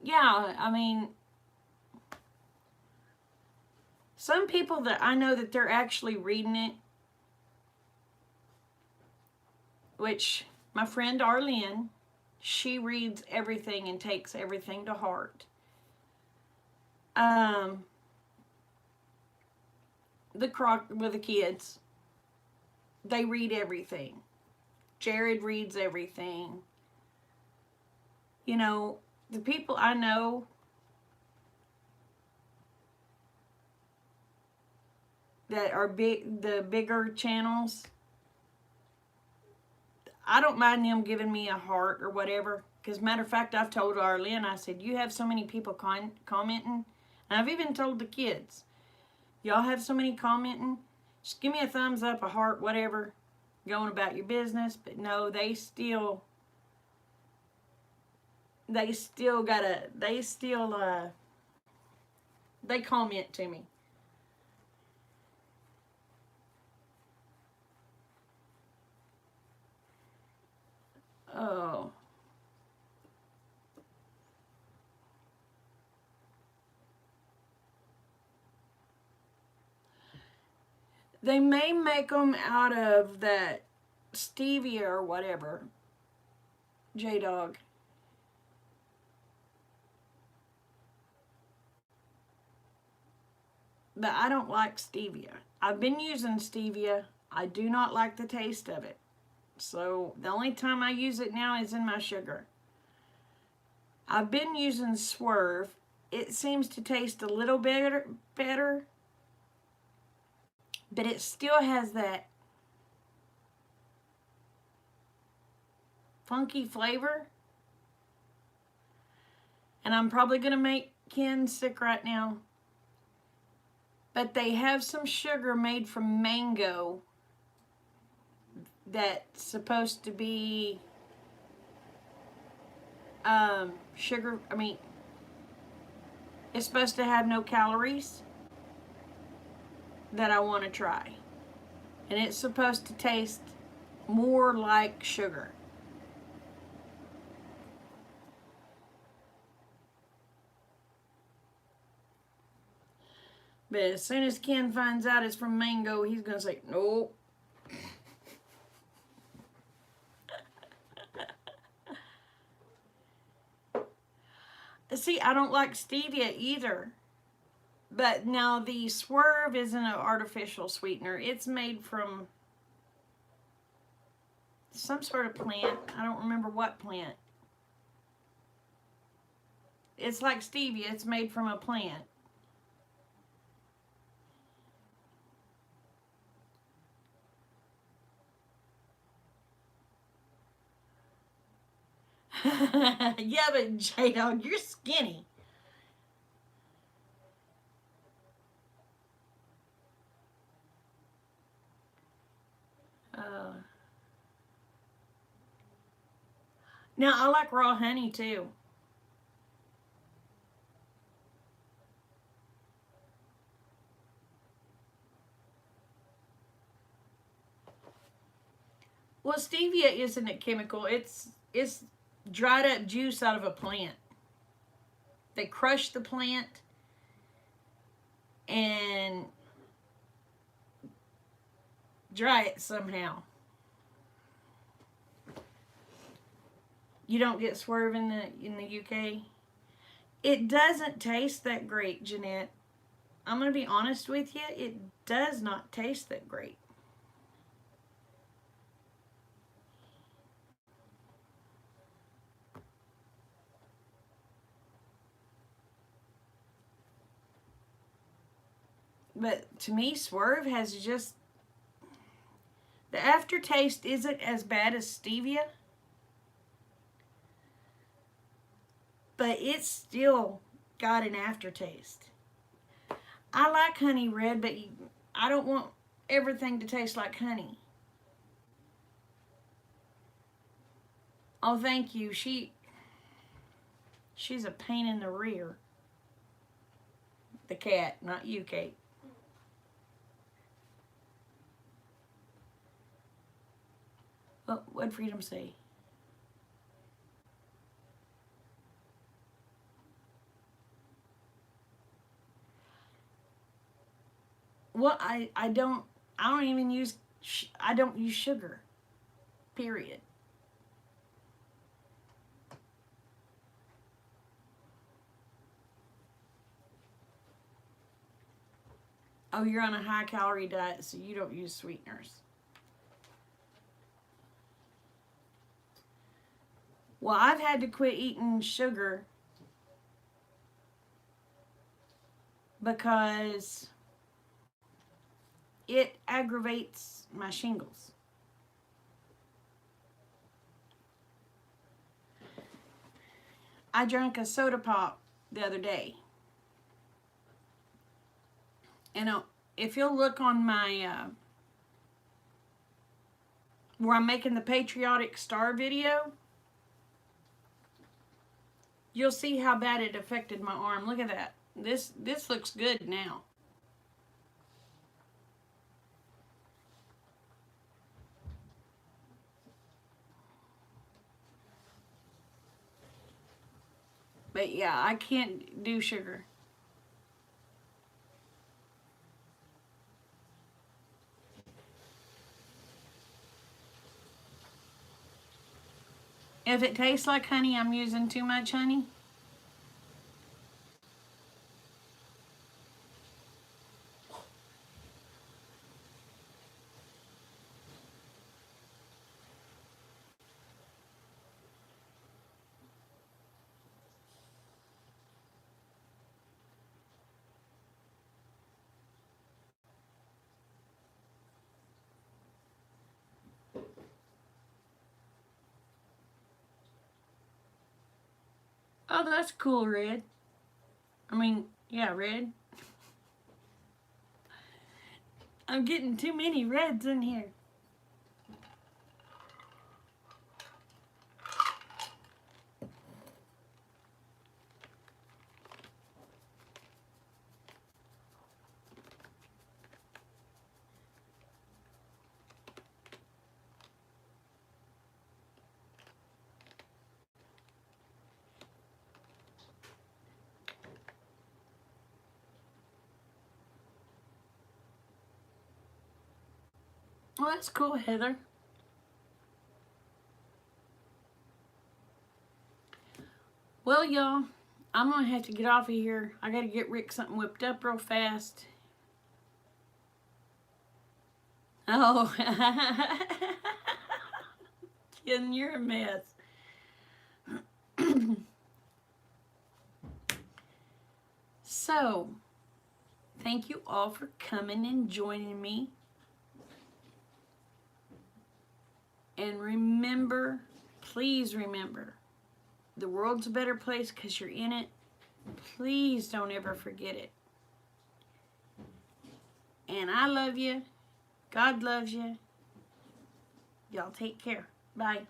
Yeah, I mean, some people that I know that they're actually reading it, which my friend Arlene, she reads everything and takes everything to heart. With the kids, they read everything. Jared reads everything. You know, the people I know that are the bigger channels, I don't mind them giving me a heart or whatever. Because, matter of fact, I've told Arlene, I said, you have so many people commenting. And I've even told the kids, y'all have so many commenting. Just give me a thumbs up, a heart, whatever. Going about your business. But no, they comment to me. Oh. They may make them out of that stevia or whatever. J-Dog. But I don't like stevia. I've been using stevia. I do not like the taste of it. So the only time I use it now is in my sugar. I've been using Swerve. It seems to taste a little better, but it still has that funky flavor. And I'm probably going to make Ken sick right now. But they have some sugar made from mango that's supposed to be sugar. I mean, it's supposed to have no calories that I want to try. And it's supposed to taste more like sugar. But as soon as Ken finds out it's from mango, he's going to say, nope. See, I don't like stevia either. But now the Swerve isn't an artificial sweetener. It's made from some sort of plant. I don't remember what plant. It's like stevia. It's made from a plant. Yeah, but J-Dog, you're skinny. Now, I like raw honey, too. Well, stevia isn't a chemical. It's dried up juice out of a plant. They crush the plant and dry it somehow. You don't get Swerve in the UK. It doesn't taste that great, Jeanette. I'm going to be honest with you. It does not taste that great. But to me, Swerve has just... the aftertaste isn't as bad as stevia. But it's still got an aftertaste. I like honey red, but I don't want everything to taste like honey. Oh, thank you. She's a pain in the rear. The cat, not you, Kate. Oh, what'd Freedom say? Well, I don't even use I don't use sugar. Period. Oh, you're on a high calorie diet, so you don't use sweeteners. Well, I've had to quit eating sugar because it aggravates my shingles. I drank a soda pop the other day. And if you'll look on my, where I'm making the Patriotic Star video, you'll see how bad it affected my arm. Look at that. This looks good now. But yeah, I can't do sugar. If it tastes like honey, I'm using too much honey. Oh, that's cool, Red. I mean, yeah, Red. I'm getting too many reds in here. Oh, that's cool, Heather. Well, y'all, I'm going to have to get off of here. I got to get Rick something whipped up real fast. Oh, Ken, you're a mess. So, thank you all for coming and joining me. And remember, please remember, the world's a better place because you're in it. Please don't ever forget it. And I love you. God loves you. Y'all take care. Bye.